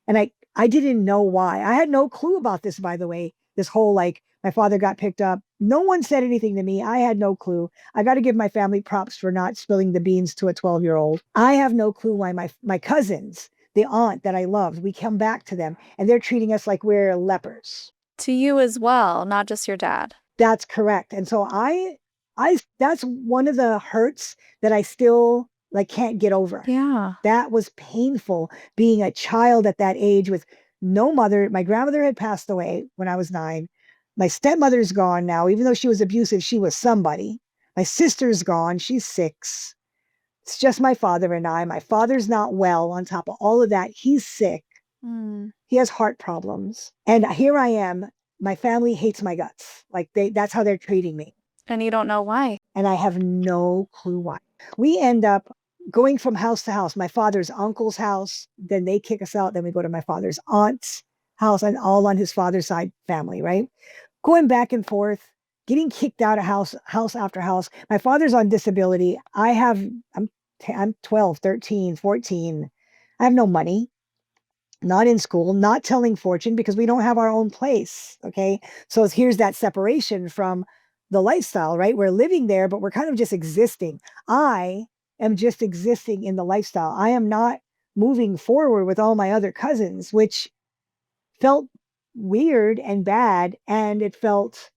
And I didn't know why. I had no clue about this, by the way. This whole like my father got picked up. No one said anything to me. I had no clue. I got to give my family props for not spilling the beans to a 12-year-old. I have no clue why my cousins, the aunt that I loved, we come back to them and they're treating us like we're lepers. To you as well, not just your dad. That's correct. And so that's one of the hurts that I still like can't get over. Yeah. That was painful being a child at that age with no mother. My grandmother had passed away when I was 9. My stepmother's gone now. Even though she was abusive, she was somebody. My sister's gone. She's 6. It's just my father and I. My father's not well on top of all of that. He's sick. He has heart problems. And here I am. My family hates my guts. Like that's how they're treating me. And you don't know why. And I have no clue why. We end up going from house to house, my father's uncle's house, then they kick us out. Then we go to my father's aunt's house and all on his father's side family, right? Going back and forth, getting kicked out of house after house. My father's on disability. I'm 12, 13, 14. I have no money, not in school, not telling fortune because we don't have our own place. Okay. So here's that separation from the lifestyle, right? We're living there, but we're kind of just existing. I am just existing in the lifestyle. I am not moving forward with all my other cousins, which felt weird and bad. And it felt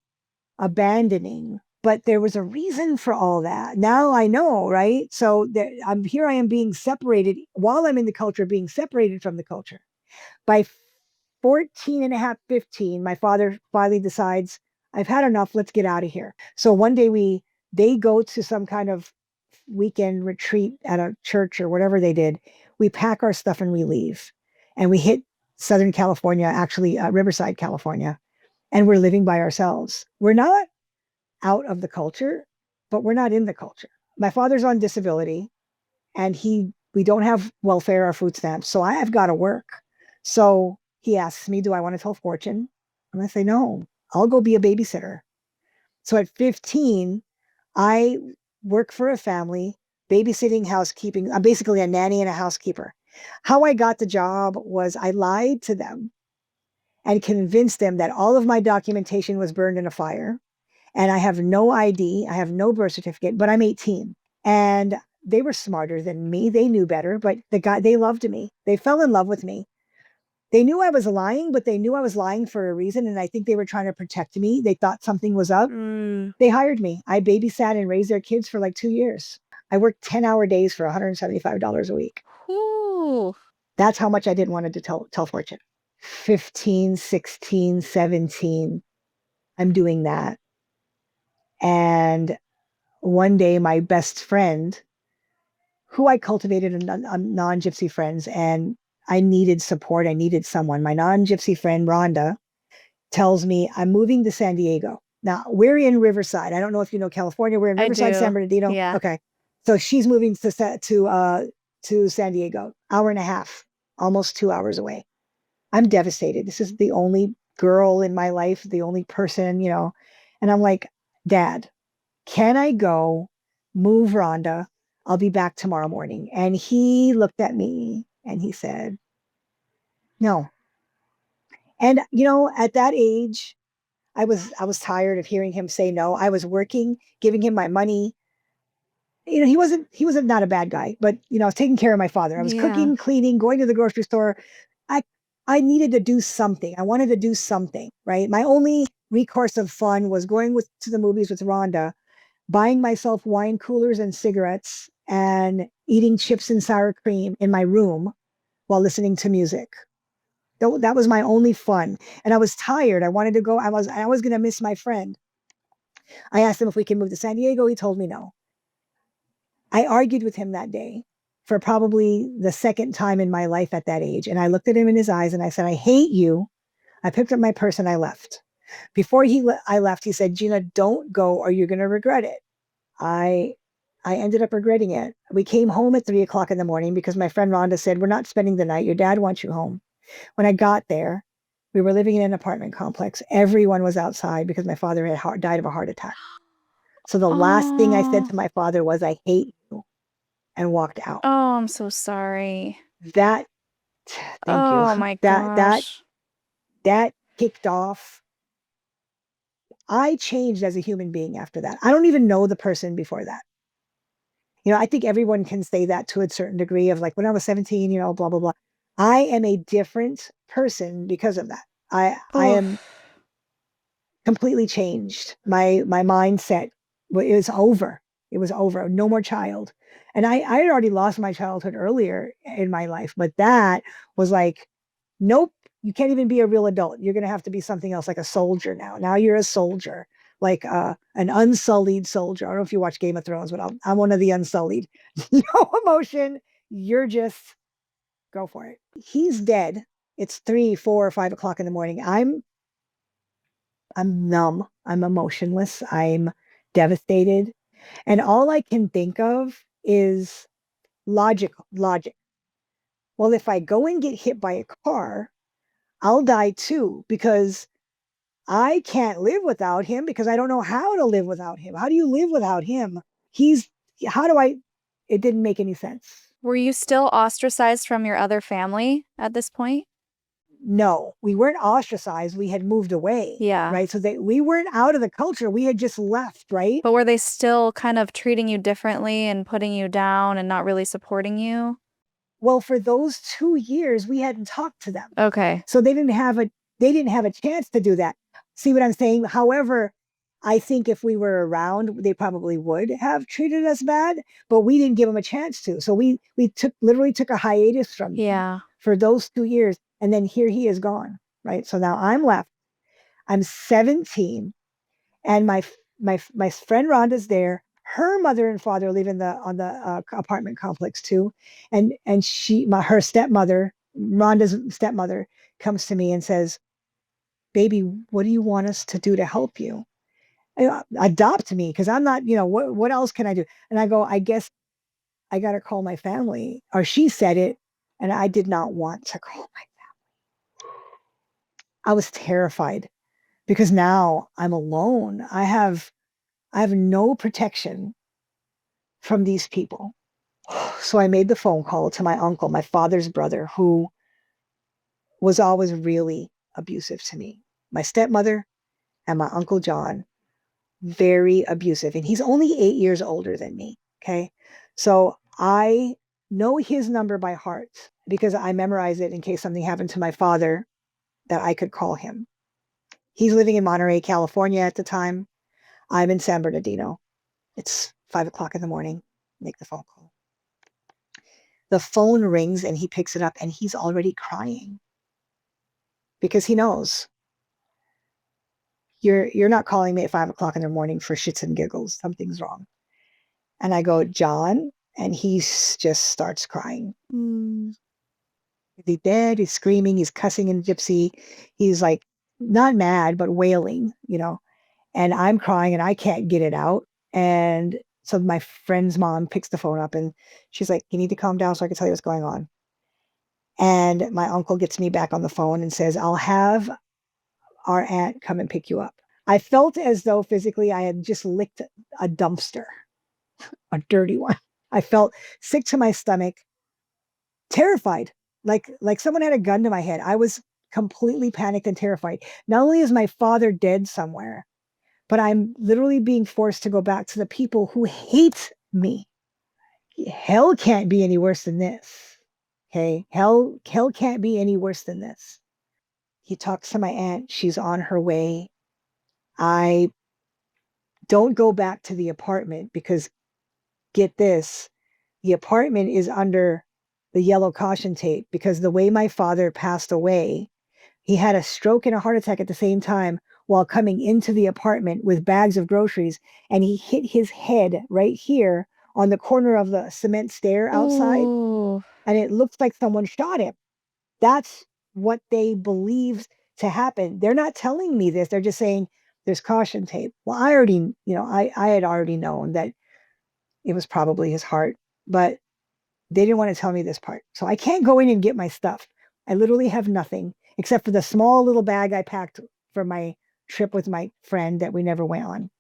abandoning. But there was a reason for all that. Now I know, right? So I am being separated while I'm in the culture, being separated from the culture. By 14 and a half, 15, my father finally decides, I've had enough. Let's get out of here. So one day they go to some kind of weekend retreat at a church or whatever they did. We pack our stuff and we leave. And we hit Southern California, actually Riverside, California. And we're living by ourselves. We're not out of the culture, but we're not in the culture. My father's on disability and we don't have welfare or food stamps. So I have got to work. So he asks me, do I want to tell fortune? And I say, no, I'll go be a babysitter. So at 15, I work for a family, babysitting, housekeeping. I'm basically a nanny and a housekeeper. How I got the job was I lied to them and convinced them that all of my documentation was burned in a fire. And I have no ID, I have no birth certificate, but I'm 18. And they were smarter than me. They knew better, but they loved me. They fell in love with me. They knew I was lying, but they knew I was lying for a reason. And I think they were trying to protect me. They thought something was up. They hired me. I babysat and raised their kids for like 2 years. I worked 10-hour days for $175 a week. Ooh. That's how much I didn't want to tell fortune. 15, 16, 17. I'm doing that. And one day my best friend, who I cultivated a non-Gypsy friends, and I needed support. I needed someone. My non-Gypsy friend, Rhonda, tells me I'm moving to San Diego. Now we're in Riverside. I don't know if you know California. We're in Riverside, San Bernardino. Yeah. Okay. So she's moving to San Diego, hour and a half, almost 2 hours away. I'm devastated. This is the only girl in my life, the only person, and I'm like, Dad, can I go move Rhonda? I'll be back tomorrow morning. And he looked at me and he said, no. And, at that age, I was tired of hearing him say no. I was working, giving him my money. He wasn't not a bad guy, but, I was taking care of my father. I was cooking, cleaning, going to the grocery store. I needed to do something. I wanted to do something, right? My only recourse of fun was going to the movies with Rhonda, buying myself wine coolers and cigarettes and eating chips and sour cream in my room while listening to music. That was my only fun. And I was tired. I wanted to go. I was going to miss my friend. I asked him if we can move to San Diego. He told me no. I argued with him that day for probably the second time in my life at that age. And I looked at him in his eyes and I said, I hate you. I picked up my purse and I left. Before I left, he said, Gina, don't go or you're going to regret it. I ended up regretting it. We came home at 3:00 in the morning because my friend Rhonda said, we're not spending the night. Your dad wants you home. When I got there, we were living in an apartment complex. Everyone was outside because my father had died of a heart attack. So the last thing I said Oh, to my father was, I hate you, and walked out. oh, I'm so sorry. That, thank you. Oh my That gosh. that kicked off. I changed as a human being after that. I don't even know the person before that. I think everyone can say that to a certain degree of like, when I was 17, blah, blah, blah. I am a different person because of that. I am Oof. completely changed. My mindset, it was over. It was over. No more child. And I had already lost my childhood earlier in my life, but that was like, nope, you can't even be a real adult. You're going to have to be something else, like a soldier now. Now you're a soldier, like an unsullied soldier. I don't know if you watch Game of Thrones, but I'm one of the unsullied. No emotion. You're just go for it. He's dead. It's 3, 4, 5 o'clock in the morning. I'm numb. I'm emotionless. I'm devastated. And all I can think of is logic. Well, if I go and get hit by a car, I'll die too, because I can't live without him, because I don't know how to live without him. How do you live without him? It didn't make any sense. Were you still ostracized from your other family at this point? No, we weren't ostracized. We had moved away, Yeah. right? So we weren't out of the culture. We had just left, right? But were they still kind of treating you differently and putting you down and not really supporting you? Well, for those 2 years, we hadn't talked to them. Okay. So they didn't have a chance to do that. See what I'm saying? However, I think if we were around, they probably would have treated us bad, but we didn't give them a chance to. So we literally took a hiatus from them Yeah. for those 2 years. And then here he is gone, right? So now I'm left. I'm 17, and my friend Rhonda's there. Her mother and father live on the apartment complex too, and her stepmother, Rhonda's stepmother, comes to me and says, "Baby, what do you want us to do to help you? Adopt me, because I'm not, what else can I do?" And I go, "I guess I got to call my family." Or she said it, and I did not want to call my. I was terrified because now I'm alone. I have no protection from these people. So I made the phone call to my uncle, my father's brother, who was always really abusive to me. My stepmother and my uncle John, very abusive. And he's only 8 years older than me. Okay. So I know his number by heart because I memorized it in case something happened to my father, that I could call him. He's living in Monterey, California at the time. I'm in San Bernardino. It's 5 o'clock in the morning. Make the phone call. The phone rings and he picks it up and he's already crying because he knows you're not calling me at 5 o'clock in the morning for shits and giggles. Something's wrong. And I go, "John," and he just starts crying. Is he dead? He's screaming. He's cussing in Gypsy. He's like not mad, but wailing, and I'm crying and I can't get it out. And so my friend's mom picks the phone up and she's like, "You need to calm down so I can tell you what's going on." And my uncle gets me back on the phone and says, "I'll have our aunt come and pick you up." I felt as though physically I had just licked a dumpster, a dirty one. I felt sick to my stomach, terrified, like someone had a gun to my head. I was completely panicked and terrified. Not only is my father dead somewhere, but I'm literally being forced to go back to the people who hate me. Hell can't be any worse than this. Okay. Hell can't be any worse than this. He talks to my aunt. She's on her way. I don't go back to the apartment because, get this, the apartment is under the yellow caution tape because the way my father passed away, he had a stroke and a heart attack at the same time while coming into the apartment with bags of groceries, and he hit his head right here on the corner of the cement stair outside, Ooh. and it looks like someone shot him. That's what they believe to happen. They're not telling me this. They're just saying there's caution tape. Well, I already, I had already known that it was probably his heart, but they didn't want to tell me this part. So I can't go in and get my stuff. I literally have nothing except for the small little bag I packed for my trip with my friend that we never went on.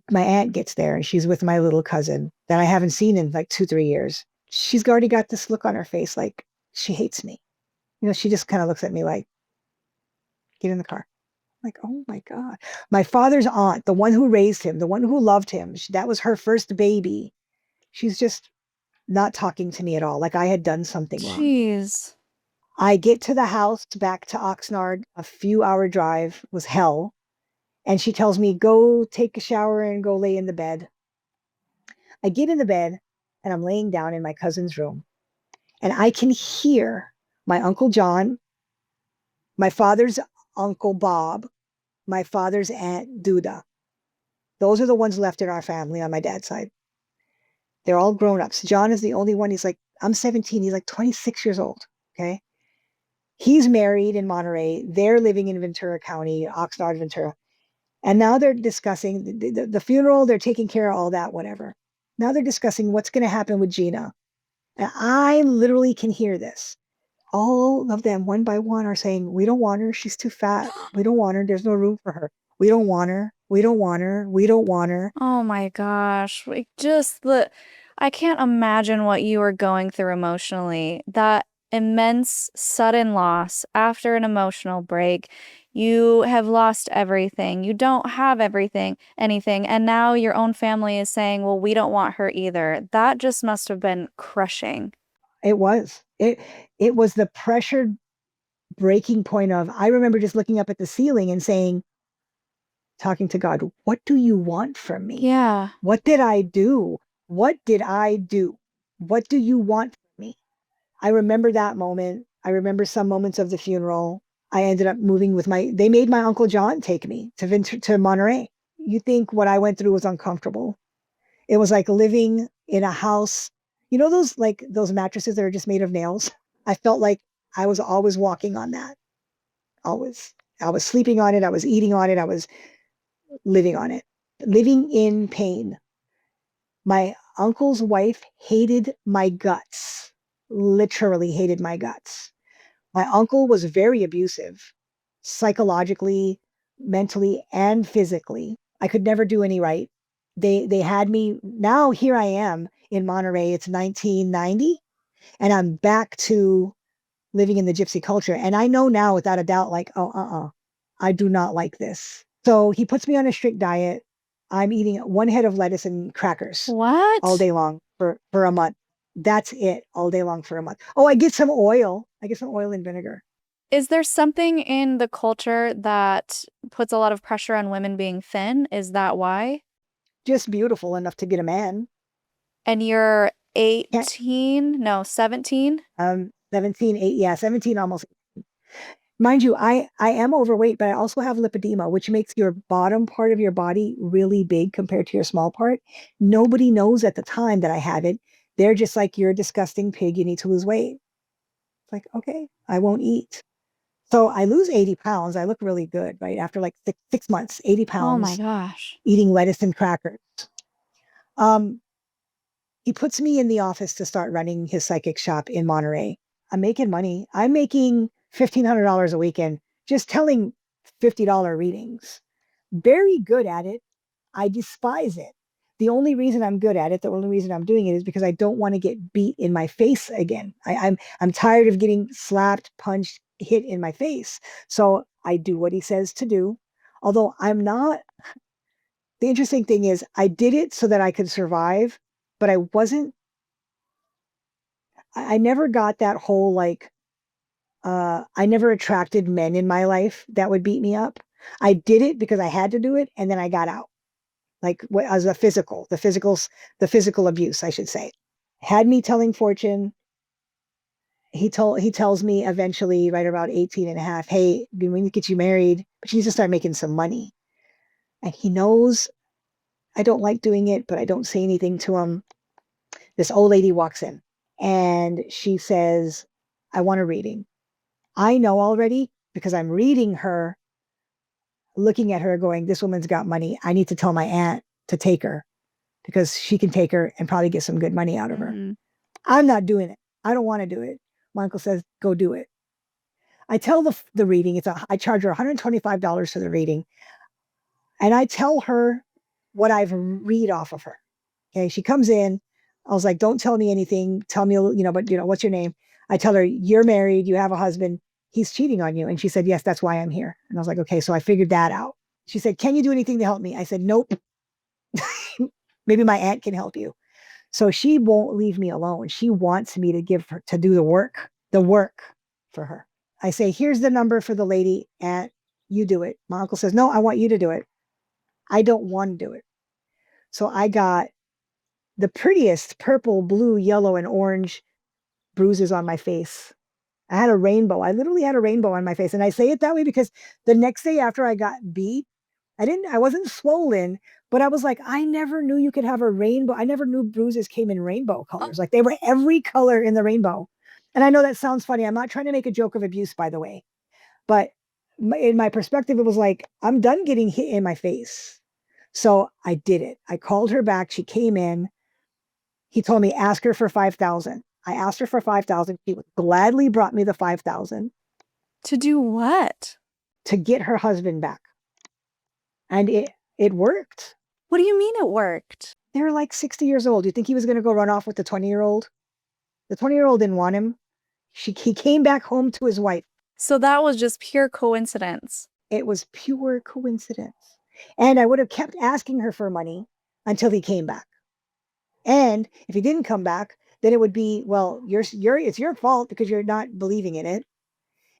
My aunt gets there and she's with my little cousin that I haven't seen in like 2-3 years. She's already got this look on her face like she hates me. She just kind of looks at me like, get in the car. Like, oh my God. My father's aunt, the one who raised him, the one who loved him, that was her first baby. She's just not talking to me at all. Like I had done something wrong. Jeez. I get to the house back to Oxnard, a few hour drive was hell. And she tells me, go take a shower and go lay in the bed. I get in the bed and I'm laying down in my cousin's room. And I can hear my Uncle John, my father's Uncle Bob, my father's Aunt Duda. Those are the ones left in our family on my dad's side. They're all grown-ups. John is the only one. He's like, I'm 17. He's like 26 years old. Okay. He's married in Monterey. They're living in Ventura County, Oxnard, Ventura. And now they're discussing the funeral. They're taking care of all that, whatever. Now they're discussing what's going to happen with Gina. And I literally can hear this. All of them, one by one, are saying, we don't want her. She's too fat. We don't want her. There's no room for her. We don't want her. We don't want her. We don't want her. Oh my gosh. I can't imagine what you were going through emotionally. That immense sudden loss after an emotional break. You have lost everything. You don't have anything. And now your own family is saying, well, we don't want her either. That just must have been crushing. It was. It was the pressure breaking point of, I remember just looking up at the ceiling and saying, talking to God, what do you want from me? Yeah. What did I do? What did I do? What do you want from me? I remember that moment. I remember some moments of the funeral. I ended up moving they made my Uncle John take me to Monterey. You think what I went through was uncomfortable. It was like living in a house, those mattresses that are just made of nails. I felt like I was always walking on that. Always. I was sleeping on it. I was eating on it. I was living on it, living in pain. My uncle's wife hated my guts, literally hated my guts. My uncle was very abusive, psychologically, mentally, and physically. I could never do any right. They had me. Now here I am in Monterey. It's 1990, and I'm back to living in the Gypsy culture. And I know now without a doubt, like, I do not like this. So he puts me on a strict diet. I'm eating one head of lettuce and crackers What? all day long for a month. That's it, all day long for a month. Oh, I get some oil. I get some oil and vinegar. Is there something in the culture that puts a lot of pressure on women being thin? Is that why? Just beautiful enough to get a man. And you're 18? No, 17? 17, 8, yeah, 17 almost. Mind you, I am overweight, but I also have lipedema, which makes your bottom part of your body really big compared to your small part. Nobody knows at the time that I have it. They're just like, you're a disgusting pig. You need to lose weight. It's like, okay, I won't eat. So I lose 80 pounds. I look really good, right? After like 6 months, 80 pounds. Oh my gosh. Eating lettuce and crackers. He puts me in the office to start running his psychic shop in Monterey. I'm making money. I'm making $1,500 a weekend just telling $50 readings. Very good at it. I despise it. The only reason I'm good at it, the only reason I'm doing it is because I don't want to get beat in my face again. I'm tired of getting slapped, punched, hit in my face. So I do what he says to do. Although I'm not, the interesting thing is I did it so that I could survive, but I never got that whole like, I never attracted men in my life that would beat me up. I did it because I had to do it, and then I got out. Like as the physical abuse, I should say, had me telling fortune. He tells me eventually, right about 18 and a half, hey, we need to get you married, but you need to start making some money. And he knows I don't like doing it, but I don't say anything to him. This old lady walks in and she says, I want a reading. I know already because I'm reading her, looking at her going, this woman's got money. I need to tell my aunt to take her because she can take her and probably get some good money out of her. Mhm. I'm not doing it. I don't want to do it. My uncle says, go do it. I tell the reading, I charge her $125 for the reading. And I tell her what I've read off of her. Okay. She comes in. I was like, don't tell me anything. Tell me, but what's your name? I tell her, you're married. You have a husband. He's cheating on you. And she said, yes, that's why I'm here. And I was like, okay. So I figured that out. She said, can you do anything to help me? I said, nope. Maybe my aunt can help you. So she won't leave me alone. She wants me to do the work for her. I say, here's the number for the lady, aunt, you do it. My uncle says, no, I want you to do it. I don't want to do it. So I got the prettiest purple, blue, yellow, and orange bruises on my face. I had a rainbow. I literally had a rainbow on my face. And I say it that way because the next day after I got beat, I wasn't swollen, but I was like, I never knew you could have a rainbow. I never knew bruises came in rainbow colors. Like they were every color in the rainbow. And I know that sounds funny. I'm not trying to make a joke of abuse, by the way, but in my perspective, it was like, I'm done getting hit in my face. So I did it. I called her back. She came in. He told me, ask her for 5,000. I asked her for 5,000. She gladly brought me the 5,000 To do what? to get her husband back. And it worked. What do you mean it worked? They're like 60 years old. You think he was going to go run off with the 20-year-old? The 20-year-old didn't want him. He came back home to his wife. So that was just pure coincidence. It was pure coincidence. And I would have kept asking her for money until he came back. And if he didn't come back, then it would be, well, it's your fault because you're not believing in it.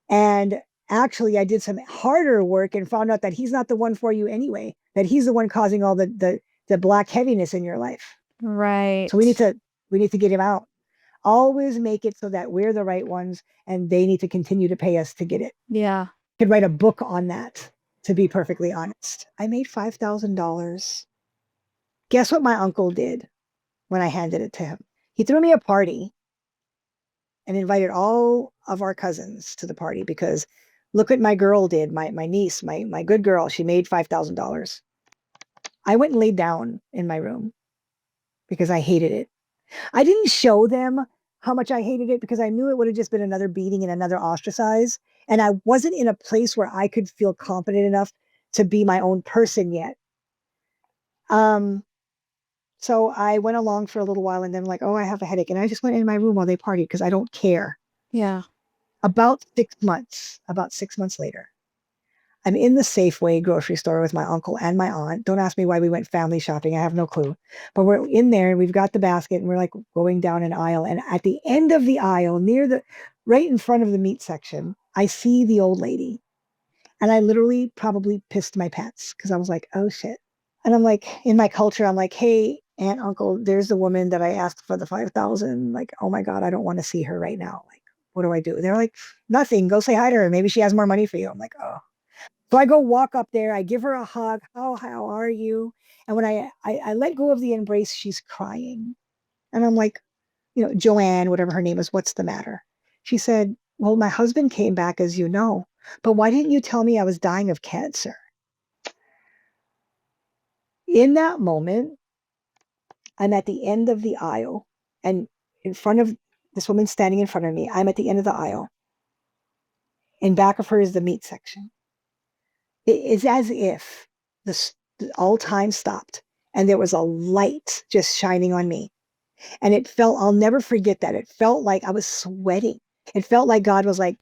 And actually, I did some harder work and found out that he's not the one for you anyway, that he's the one causing all the black heaviness in your life. Right. So we need to get him out. Always make it so that we're the right ones and they need to continue to pay us to get it. Yeah. Could write a book on that, to be perfectly honest. I made $5,000. Guess what my uncle did when I handed it to him? He threw me a party and invited all of our cousins to the party because look what my girl did, my niece, my good girl. She made $5,000. I went and laid down in my room because I hated it. I didn't show them how much I hated it because I knew it would have just been another beating and another ostracize. And I wasn't in a place where I could feel confident enough to be my own person yet. So I went along for a little while and then like, oh, I have a headache. And I just went in my room while they partied because I don't care. Yeah. About 6 months later, I'm in the Safeway grocery store with my uncle and my aunt. Don't ask me why we went family shopping. I have no clue. But we're in there and we've got the basket and we're like going down an aisle. And at the end of the aisle, right in front of the meat section, I see the old lady. And I literally probably pissed my pants because I was like, oh shit. And I'm like, in my culture, I'm like, hey, aunt, uncle, there's the woman that I asked for the 5,000. Like, oh my God, I don't want to see her right now. Like, what do I do? They're like, nothing. Go say hi to her. Maybe she has more money for you. I'm like, oh. So I go walk up there. I give her a hug. Oh, how are you? And when I let go of the embrace, she's crying. And I'm like, Joanne, whatever her name is, what's the matter? She said, well, my husband came back, as you know, but why didn't you tell me I was dying of cancer? In that moment, I'm at the end of the aisle and in front of this woman standing in front of me. I'm at the end of the aisle. In back of her is the meat section. It's as if all time stopped and there was a light just shining on me. And I'll never forget that. It felt like I was sweating. It felt like God was like,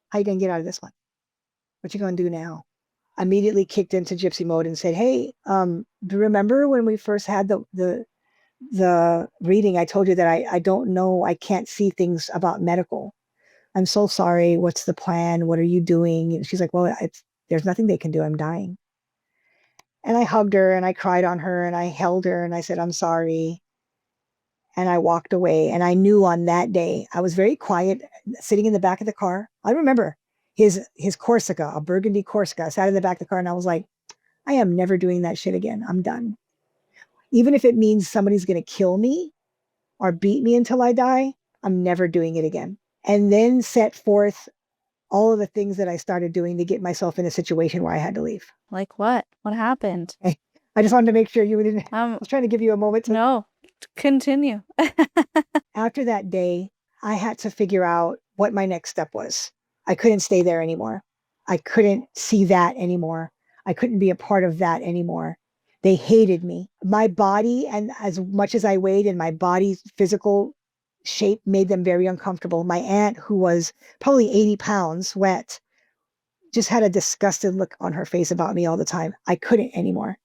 how you going to get out of this one? What you going to do now? I immediately kicked into gypsy mode and said, hey, do you remember when we first had the reading? I told you that I don't know. I can't see things about medical. I'm so sorry. What's the plan? What are you doing? And she's like, well, there's nothing they can do. I'm dying. And I hugged her and I cried on her and I held her and I said, I'm sorry. And I walked away. And I knew on that day, I was very quiet, sitting in the back of the car. I remember his Corsica, a burgundy Corsica. I sat in the back of the car and I was like, I am never doing that shit again. I'm done. Even if it means somebody's going to kill me, or beat me until I die, I'm never doing it again. And then set forth all of the things that I started doing to get myself in a situation where I had to leave. Like what? What happened? I just wanted to make sure you didn't. I Um, was trying to give you a moment to. no, continue. After that day, I had to figure out what my next step was. I couldn't stay there anymore. I couldn't see that anymore. I couldn't be a part of that anymore. They hated me. My body, and as much as I weighed, and my body's physical shape made them very uncomfortable. My aunt, who was probably 80 pounds wet, just had a disgusted look on her face about me all the time. I couldn't anymore.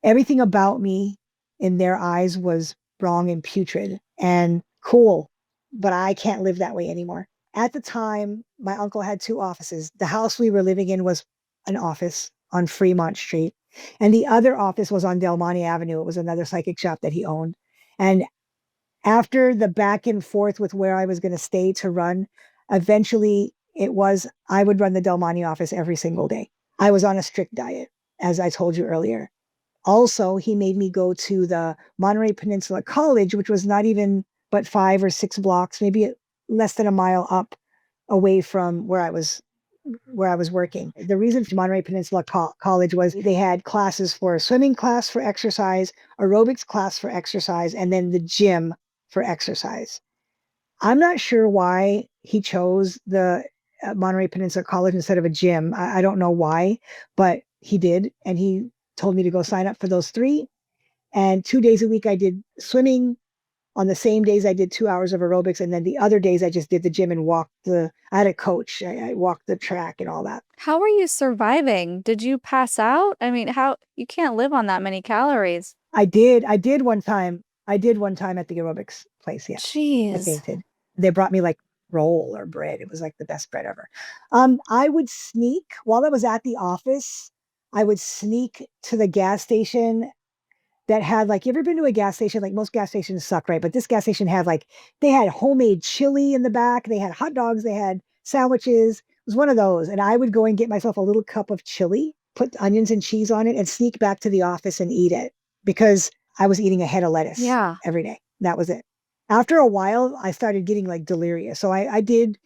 Everything about me in their eyes was wrong and putrid and cool, but I can't live that way anymore. At the time, my uncle had 2 offices. The house we were living in was an office on Fremont Street, and the other office was on Delmonte Avenue. It was another psychic shop that he owned. And after the back and forth with where I was going to stay to run, eventually it was I would run the Delmonte office every single day. I was on a strict diet, as I told you earlier. Also, he made me go to the Monterey Peninsula College, which was not even but 5 or 6 blocks, maybe less than a mile up away from where I was working. The reason for Monterey Peninsula College was they had classes for swimming class for exercise, aerobics class for exercise, and then the gym for exercise. I'm not sure why he chose the Monterey Peninsula College instead of a gym. I don't know why, but he did. And he told me to go sign up for those 3. And 2 days a week, I did swimming. On the same days, I did 2 hours of aerobics. And then the other days, I just did the gym and I had a coach. I walked the track and all that. How are you surviving? Did you pass out? I mean, you can't live on that many calories. I did one time. I did one time at the aerobics place. Yeah. I Jeez. fainted. They brought me like roll or bread. It was like the best bread ever. I would sneak while I was at the office. I would sneak to the gas station that had like, you ever been to a gas station? Like most gas stations suck, right? But this gas station had like, they had homemade chili in the back. They had hot dogs. They had sandwiches. It was one of those. And I would go and get myself a little cup of chili, put onions and cheese on it, and sneak back to the office and eat it because I was eating a head of lettuce every day. That was it. After a while, I started getting like delirious. So I did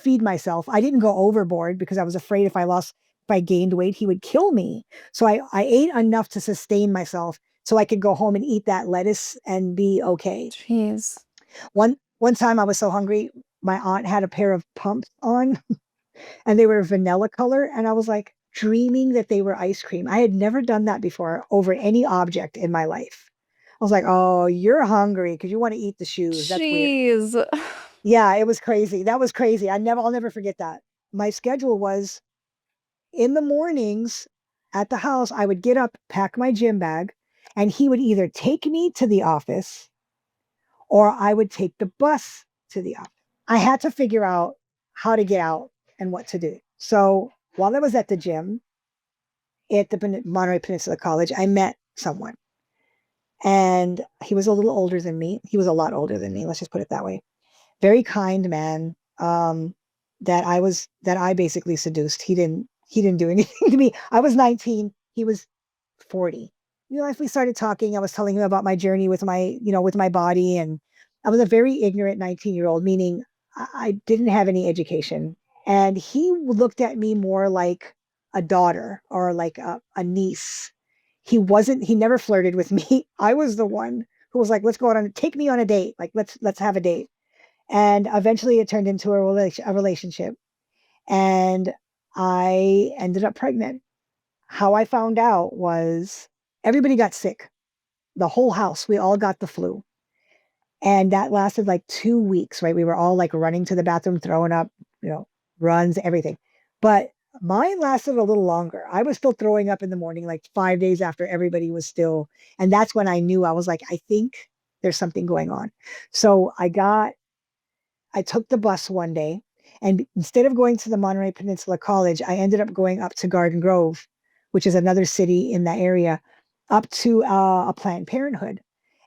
feed myself. I didn't go overboard because I was afraid if I gained weight, he would kill me. So I ate enough to sustain myself so I could go home and eat that lettuce and be okay. Jeez. One time I was so hungry, my aunt had a pair of pumps on and they were vanilla color. And I was like dreaming that they were ice cream. I had never done that before over any object in my life. I was like, oh, you're hungry because you want to eat the shoes. That's weird. Jeez. Yeah, it was crazy. That was crazy. I'll never forget that. My schedule was in the mornings at the house, I would get up, pack my gym bag, and he would either take me to the office or I would take the bus to the office. I had to figure out how to get out and what to do. So while I was at the gym at the Monterey Peninsula College, I met someone. And he was a little older than me. He was a lot older than me. Let's just put it that way. Very kind man. That I basically seduced. He didn't do anything to me. I was 19. He was 40. If we started talking, I was telling him about my journey with my body. And I was a very ignorant 19-year-old, meaning I didn't have any education. And he looked at me more like a daughter or like a niece. He never flirted with me. I was the one who was like, let's go out take me on a date. Like, let's have a date. And eventually it turned into a relationship. And I ended up pregnant. How I found out was everybody got sick. The whole house, we all got the flu. And that lasted like 2 weeks, right? We were all like running to the bathroom, throwing up, runs, everything. But mine lasted a little longer. I was still throwing up in the morning, like 5 days after everybody was still. And that's when I knew. I was like, I think there's something going on. So I took the bus one day, and instead of going to the Monterey Peninsula College, I ended up going up to Garden Grove, which is another city in that area, up to a Planned Parenthood.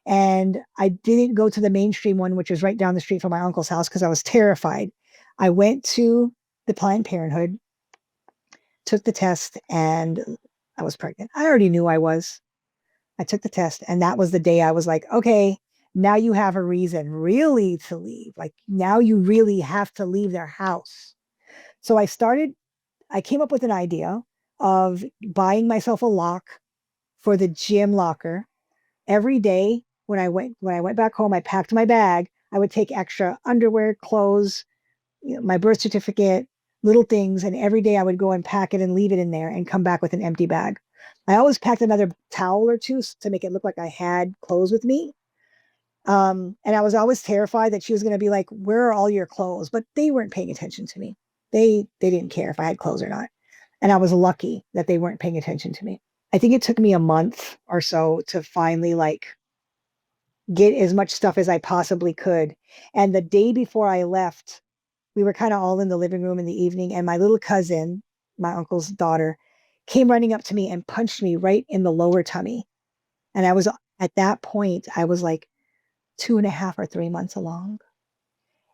And I didn't go to the mainstream one, which was right down the street from my uncle's house because I was terrified. I went to the Planned Parenthood, took the test, and I was pregnant. I already knew I was. I took the test, and that was the day I was like, okay, Now you have a reason really to leave. Like now you really have to leave their house. So I came up with an idea of buying myself a lock for the gym locker. Every day when I went back home, I packed my bag. I would take extra underwear, clothes, my birth certificate, little things, and every day I would go and pack it and leave it in there and come back with an empty bag. I always packed another towel or two to make it look like I had clothes with me. And I was always terrified that she was going to be like, "Where are all your clothes?" But they weren't paying attention to me. They didn't care if I had clothes or not. And I was lucky that they weren't paying attention to me. I think it took me a month or so to finally like get as much stuff as I possibly could. And the day before I left, we were kind of all in the living room in the evening, and my little cousin, my uncle's daughter, came running up to me and punched me right in the lower tummy. And I was at that point, I was like 2.5 or 3 months along.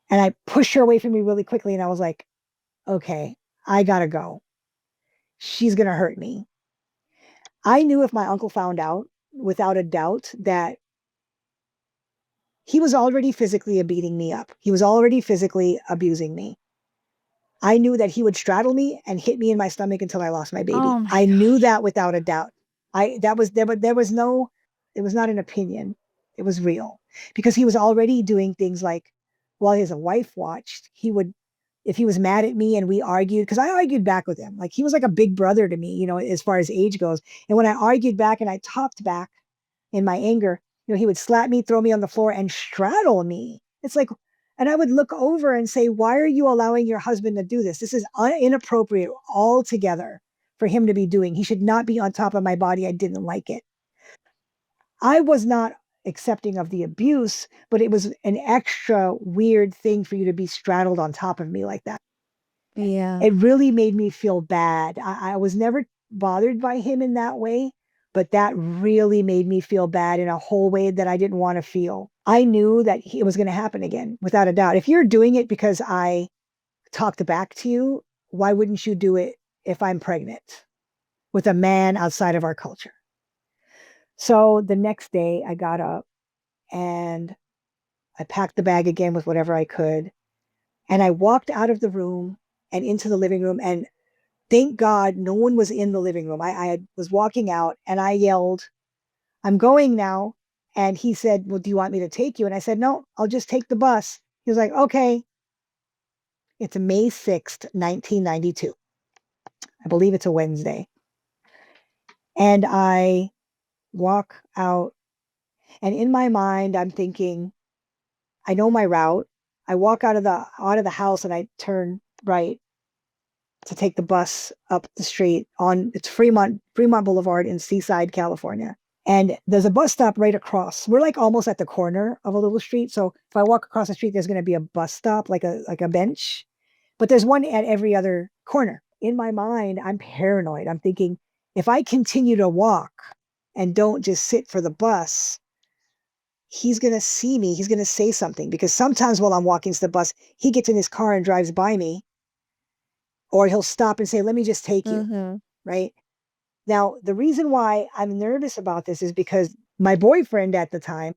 And I pushed her away from me really quickly. And I was like, okay, I gotta go. She's gonna hurt me. I knew if my uncle found out, without a doubt, that he was already physically beating me up. He was already physically abusing me. I knew that he would straddle me and hit me in my stomach until I lost my baby. Oh my I knew gosh. that without a doubt. That was there was no, it was not an opinion. It was real because he was already doing things like while his wife watched, he would, if he was mad at me and we argued, because I argued back with him. Like he was like a big brother to me, as far as age goes. And when I argued back and I talked back in my anger, he would slap me, throw me on the floor and straddle me. It's like, and I would look over and say, why are you allowing your husband to do this? This is inappropriate altogether for him to be doing. He should not be on top of my body. I didn't like it. I was not accepting of the abuse, but it was an extra weird thing for you to be straddled on top of me like that. Yeah. It really made me feel bad. I was never bothered by him in that way, but that really made me feel bad in a whole way that I didn't want to feel. I knew that it was going to happen again, without a doubt. If you're doing it because I talked back to you, why wouldn't you do it if I'm pregnant with a man outside of our culture? So the next day I got up and I packed the bag again with whatever I could. And I walked out of the room and into the living room. And thank God no one was in the living room. I was walking out and I yelled, "I'm going now." And he said, "Well, do you want me to take you?" And I said, "No, I'll just take the bus." He was like, "Okay." It's May 6th, 1992. I believe it's a Wednesday. And I walk out. And in my mind, I'm thinking, I know my route. I walk out of the house and I turn right to take the bus up the street on it's Fremont Boulevard in Seaside, California. And there's a bus stop right across. We're like almost at the corner of a little street. So if I walk across the street, there's going to be a bus stop, like a bench. But there's one at every other corner. In my mind, I'm paranoid. I'm thinking, if I continue to walk and don't just sit for the bus, he's going to see me. He's going to say something, because sometimes while I'm walking to the bus, he gets in his car and drives by me, or he'll stop and say, "Let me just take you." Mm-hmm. Right? Now, the reason why I'm nervous about this is because my boyfriend at the time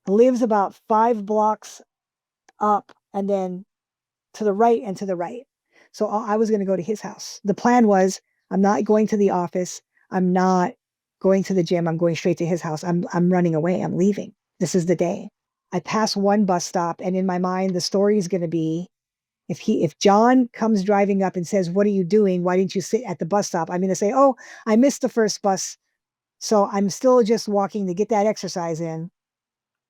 lives about 5 blocks up and then to the right and to the right. So I was going to go to his house. The plan was, I'm not going to the office. I'm not going to the gym. I'm going straight to his house. I'm running away. I'm leaving. This is the day. I pass one bus stop, and in my mind, the story is going to be, if John comes driving up and says, "What are you doing? Why didn't you sit at the bus stop?" I'm going to say, "Oh, I missed the first bus. So I'm still just walking to get that exercise in,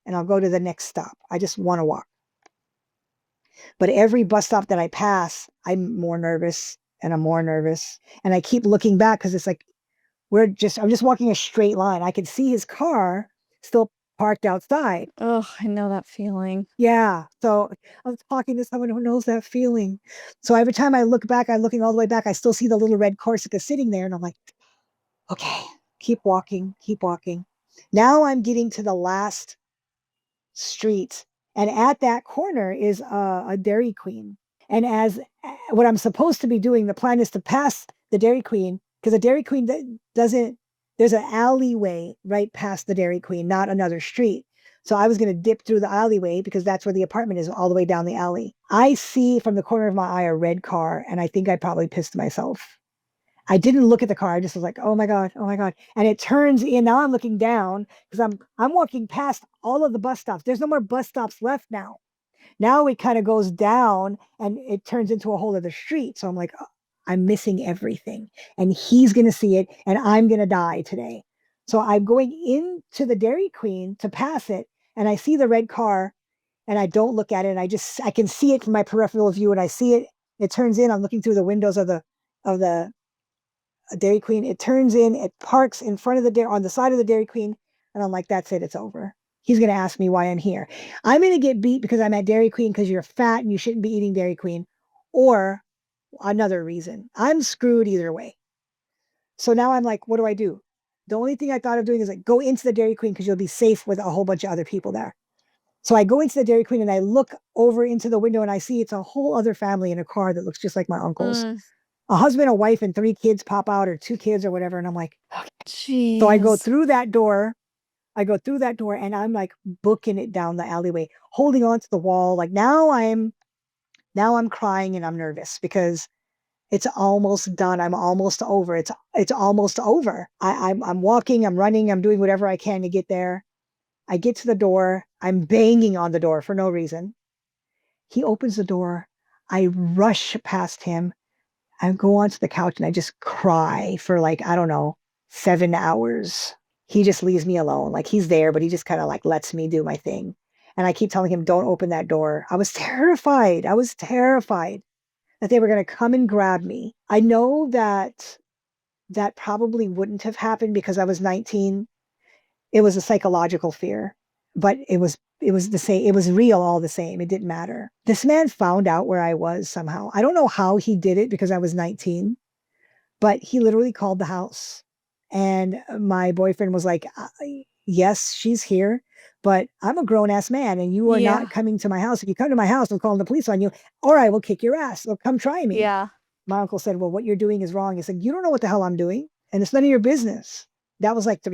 and I'll go to the next stop. I just want to walk." But every bus stop that I pass, I'm more nervous and I'm more nervous. And I keep looking back because it's like, I'm just walking a straight line. I can see his car still parked outside. Oh, I know that feeling. Yeah. So I was talking to someone who knows that feeling. So every time I look back, I'm looking all the way back, I still see the little red Corsica sitting there. And I'm like, okay, keep walking, keep walking. Now I'm getting to the last street. And at that corner is a Dairy Queen. And as what I'm supposed to be doing, the plan is to pass the Dairy Queen, because the Dairy Queen doesn't, there's an alleyway right past the Dairy Queen, not another street. So I was going to dip through the alleyway because that's where the apartment is, all the way down the alley. I see from the corner of my eye a red car, and I think I probably pissed myself. I didn't look at the car. I just was like, oh my God, oh my God. And it turns in. Now I'm looking down because I'm walking past all of the bus stops. There's no more bus stops left now. Now it kind of goes down and it turns into a whole other street. So I'm like, oh, I'm missing everything. And he's going to see it and I'm going to die today. So I'm going into the Dairy Queen to pass it. And I see the red car and I don't look at it. And I can see it from my peripheral view and I see it. It turns in. I'm looking through the windows of the Dairy Queen. It turns in, it parks in front of on the side of the Dairy Queen. And I'm like, that's it. It's over. He's going to ask me why I'm here. I'm going to get beat because I'm at Dairy Queen because you're fat and you shouldn't be eating Dairy Queen. Or another reason. I'm screwed either way. So now I'm like, what do I do? The only thing I thought of doing is like, go into the Dairy Queen because you'll be safe with a whole bunch of other people there. So I go into the Dairy Queen and I look over into the window and I see it's a whole other family in a car that looks just like my uncle's. A husband, a wife, and 3 kids pop out, or 2 kids or whatever. And I'm like, okay. Jeez. So I go through that door. And I'm like booking it down the alleyway, holding on to the wall. Like now I'm crying and I'm nervous because it's almost done. I'm almost over. It's almost over. I'm walking, I'm running, I'm doing whatever I can to get there. I get to the door. I'm banging on the door for no reason. He opens the door. I rush past him. I go onto the couch and I just cry for like, I don't know, 7 hours. He just leaves me alone. Like he's there, but he just kind of like lets me do my thing. And I keep telling him, don't open that door. I was terrified that they were going to come and grab me. I know that probably wouldn't have happened because I was 19. It was a psychological fear, but it was the same. It was real all the same. It didn't matter. This man found out where I was somehow. I don't know how he did it because I was 19, but he literally called the house. And my boyfriend was like, yes, she's here, but I'm a grown ass man and you are not coming to my house. If you come to my house, I'm calling the police on you or I will kick your ass. So come try me. Yeah. My uncle said, well, what you're doing is wrong. He said, you don't know what the hell I'm doing. And it's none of your business. That was like 4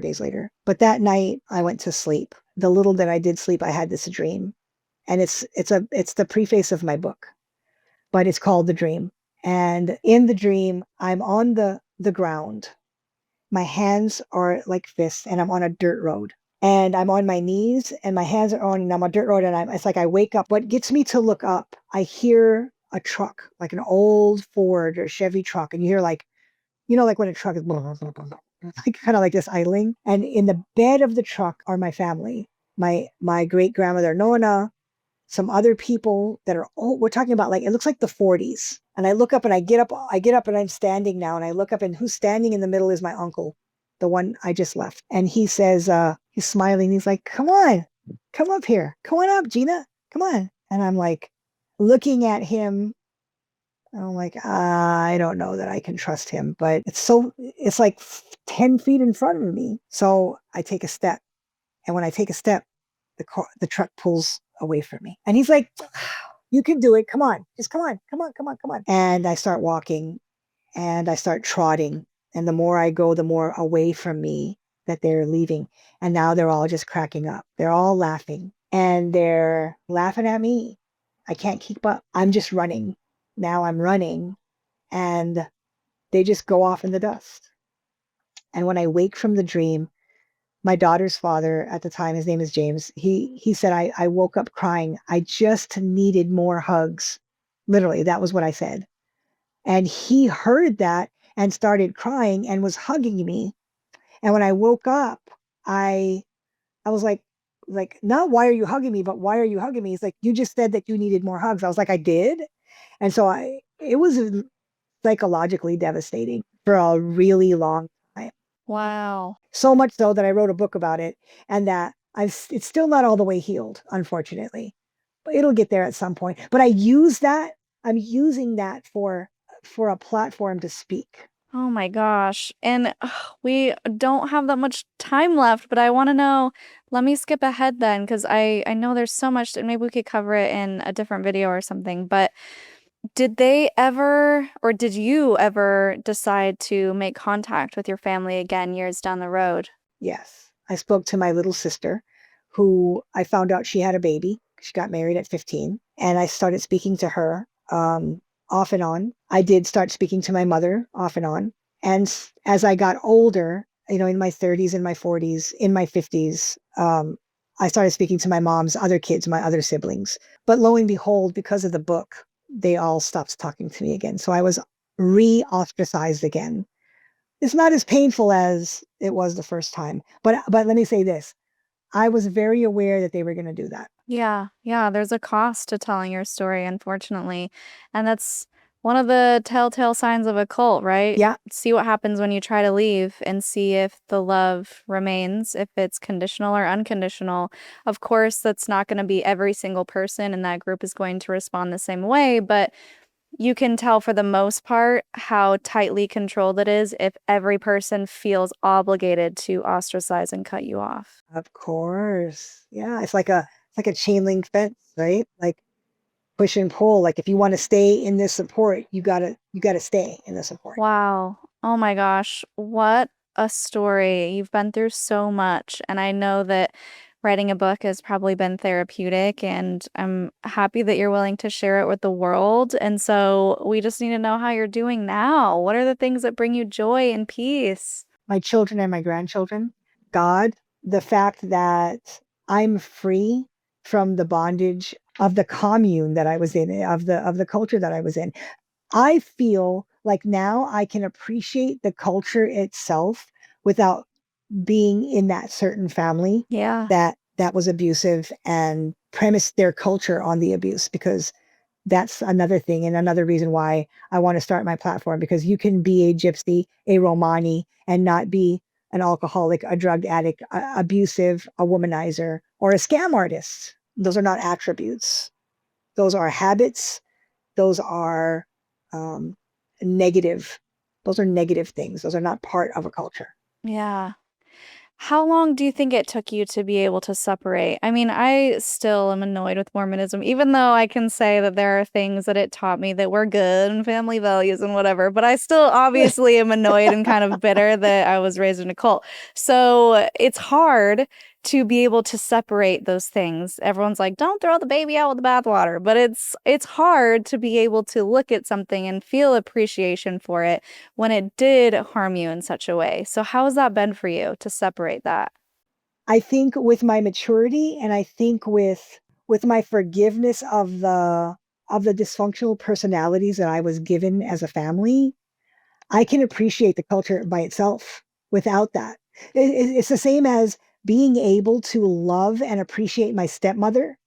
days later. But that night I went to sleep. The little that I did sleep, I had this dream. And it's the preface of my book, but it's called The Dream. And in the dream, I'm on the ground. My hands are like fists and I'm on a dirt road. And I'm on my knees and my hands are on and I'm on a dirt road and it's like I wake up. What gets me to look up, I hear a truck, like an old Ford or Chevy truck. And you hear like, like when a truck is like kind of like this idling. And in the bed of the truck are my family, my great grandmother Nona, some other people that are old. We're talking about like it looks like the 40s. And I look up and I get up and I'm standing now. And I look up and who's standing in the middle is my uncle, the one I just left. And he says, he's smiling. He's like, come on, come up here. Come on up, Gina. Come on. And I'm like looking at him. I'm like, I don't know that I can trust him, but it's like 10 feet in front of me. So I take a step. And when I take a step, the truck pulls away from me. And he's like, you can do it. Come on. Just come on. Come on. Come on. Come on. And I start walking and I start trotting. And the more I go, the more away from me that they're leaving. And now they're all just cracking up. They're all laughing and they're laughing at me. I can't keep up. I'm just running. Now I'm running and they just go off in the dust. And when I wake from the dream, my daughter's father at the time, his name is James, he said, I woke up crying. I just needed more hugs. Literally, that was what I said. And he heard that and started crying and was hugging me. And when I woke up, I was like, not why are you hugging me, but why are you hugging me? He's like, you just said that you needed more hugs. I was like, I did. And so it was psychologically devastating for a really long time. Wow. So much so that I wrote a book about it and that it's still not all the way healed, unfortunately, but it'll get there at some point. But I'm using that for a platform to speak. Oh my gosh. And we don't have that much time left, but I want to know, let me skip ahead then, because I know there's so much, and maybe we could cover it in a different video or something. But did they ever, or did you ever decide to make contact with your family again years down the road? Yes. I spoke to my little sister who I found out she had a baby. She got married at 15, and I started speaking to her off and on. I did start speaking to my mother off and on. And as I got older, in my 30s, in my 40s, in my 50s, I started speaking to my mom's other kids, my other siblings. But lo and behold, because of the book, they all stopped talking to me again. So I was re-ostracized again. It's not as painful as it was the first time. But let me say this. I was very aware that they were going to do that. Yeah, yeah, there's a cost to telling your story, unfortunately. And that's one of the telltale signs of a cult, right? Yeah. See what happens when you try to leave and see if the love remains, if it's conditional or unconditional. Of course, that's not going to be every single person in that group is going to respond the same way, but you can tell for the most part how tightly controlled it is if every person feels obligated to ostracize and cut you off. Of course. Yeah, it's like a chain link fence, right? Like push and pull. Like if you want to stay in this support, you gotta stay in the support. Wow. Oh my gosh. What a story. You've been through so much. And I know that writing a book has probably been therapeutic. And I'm happy that you're willing to share it with the world. And so we just need to know how you're doing now. What are the things that bring you joy and peace? My children and my grandchildren, God, the fact that I'm free from the bondage of the commune that I was in, of the culture that I was in. I feel like now I can appreciate the culture itself without being in that certain family Yeah. that was abusive and premised their culture on the abuse, because that's another thing and another reason why I want to start my platform, because you can be a gypsy, a Romani, and not be an alcoholic, a drug addict, abusive, a womanizer, or a scam artist. Those are not attributes. Those are habits. Those are um, negative. Those are negative things. Those are not part of a culture. Yeah. How long do you think it took you to be able to separate? I mean, I still am annoyed with Mormonism, even though I can say that there are things that it taught me that were good and family values and whatever, but I still obviously am annoyed and kind of bitter that I was raised in a cult. So it's hard to be able to separate those things. Everyone's like, don't throw the baby out with the bathwater, but it's hard to be able to look at something and feel appreciation for it when it did harm you in such a way. So how has that been for you to separate that? I think with my maturity, and I think with my forgiveness of the dysfunctional personalities that I was given as a family, I can appreciate the culture by itself without that. It's the same as being able to love and appreciate my stepmother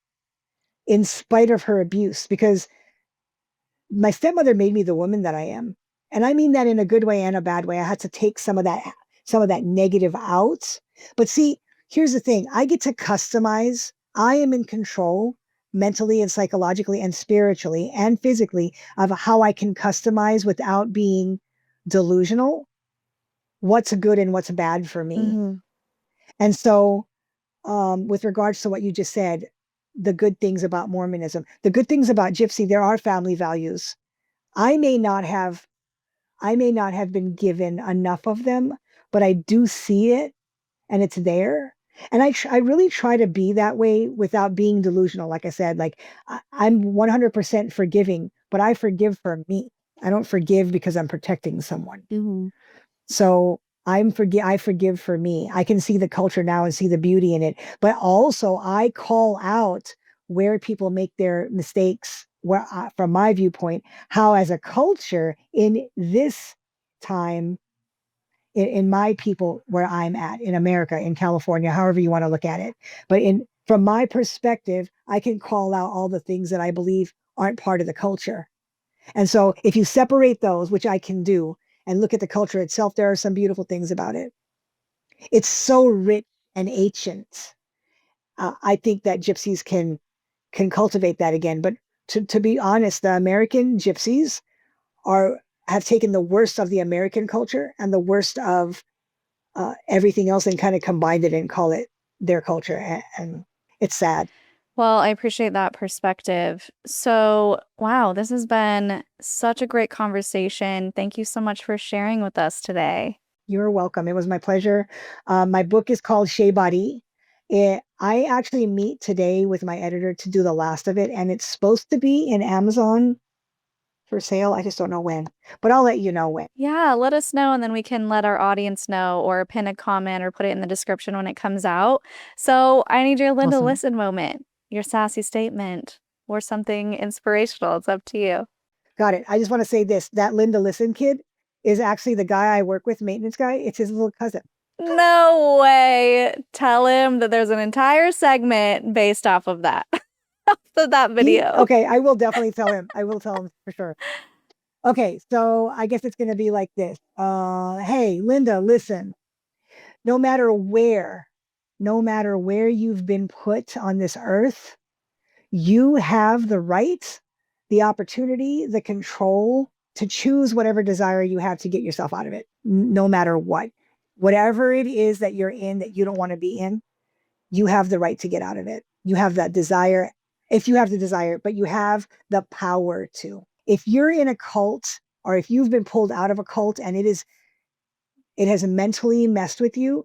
in spite of her abuse, because my stepmother made me the woman that I am. And I mean that in a good way and a bad way. I had to take some of that negative out. But see, here's the thing. I get to customize. I am in control mentally and psychologically and spiritually and physically of how I can customize without being delusional what's good and what's bad for me. Mhm. And so with regards to what you just said, the good things about Mormonism, the good things about Gypsy, there are family values. I may not have I may not have been given enough of them, but I do see it and it's there. And I really try to be that way without being delusional. Like I said, like I'm 100% forgiving, but I forgive for me. I don't forgive because I'm protecting someone. Mhm. So I forgive for me. I can see the culture now and see the beauty in it. But also I call out where people make their mistakes, from my viewpoint, how as a culture in this time, in my people where I'm at, in America, in California, however you want to look at it. But from my perspective, I can call out all the things that I believe aren't part of the culture. And so if you separate those, which I can do, and look at the culture itself, there are some beautiful things about it. It's so rich and ancient. I think that gypsies can cultivate that again. But to be honest, the American gypsies are have taken the worst of the American culture and the worst of everything else and kind of combined it and call it their culture. And it's sad. Well, I appreciate that perspective. So, wow, this has been such a great conversation. Thank you so much for sharing with us today. You're welcome. It was my pleasure. My book is called Shay, Bari. I actually meet today with my editor to do the last of it, and it's supposed to be in Amazon for sale. I just don't know when, but I'll let you know when. Yeah, let us know, and then we can let our audience know or pin a comment or put it in the description when it comes out. So I need your Linda Awesome. Listen moment, your sassy statement, or something inspirational. It's up to you. Got it. I just want to say this, that Linda Listen kid is actually the guy I work with, maintenance guy. It's his little cousin. No way. Tell him that there's an entire segment based off of that. Off of that video. Okay, I will definitely tell him. I will tell him for sure. Okay, so I guess it's going to be like this. Hey, Linda, listen. No matter where you've been put on this earth, you have the right, the opportunity, the control to choose whatever desire you have to get yourself out of it, no matter what. Whatever it is that you're in that you don't want to be in, you have the right to get out of it. You have that desire, if you have the desire, but you have the power to. If you're in a cult, or if you've been pulled out of a cult and it has mentally messed with you,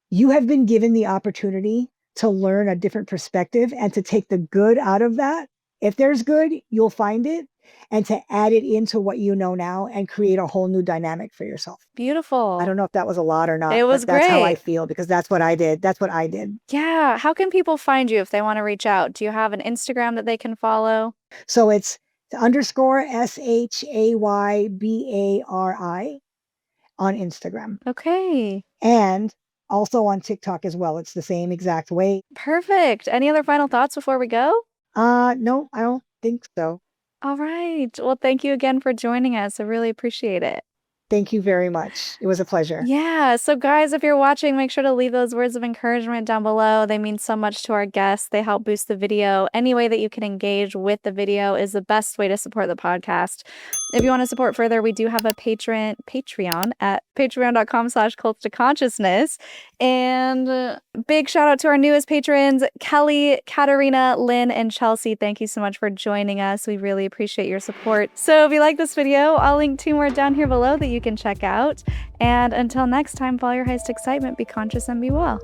you have been given the opportunity to learn a different perspective and to take the good out of that. If there's good, you'll find it, and to add it into what you know now and create a whole new dynamic for yourself. Beautiful. I don't know if that was a lot or not. It was but that's how I great. feel, because that's what I did. That's what I did. Yeah. How can people find you if they want to reach out? Do you have an Instagram that they can follow? So it's _SHAYBARI on Instagram, Okay. and also on TikTok as well. It's the same exact way. Perfect. Any other final thoughts before we go? No, I don't think so. All right. Well, thank you again for joining us. I really appreciate it. Thank you very much. It was a pleasure. Yeah. So, guys, if you're watching, make sure to leave those words of encouragement down below. They mean so much to our guests. They help boost the video. Any way that you can engage with the video is the best way to support the podcast. If you want to support further, we do have a Patreon at patreon.com/cults to consciousness. And big shout out to our newest patrons, Kelly, Katarina, Lynn, and Chelsea. Thank you so much for joining us. We really appreciate your support. So if you like this video, I'll link 2 more down here below that you can check out. And until next time, follow your highest excitement, be conscious, and be well.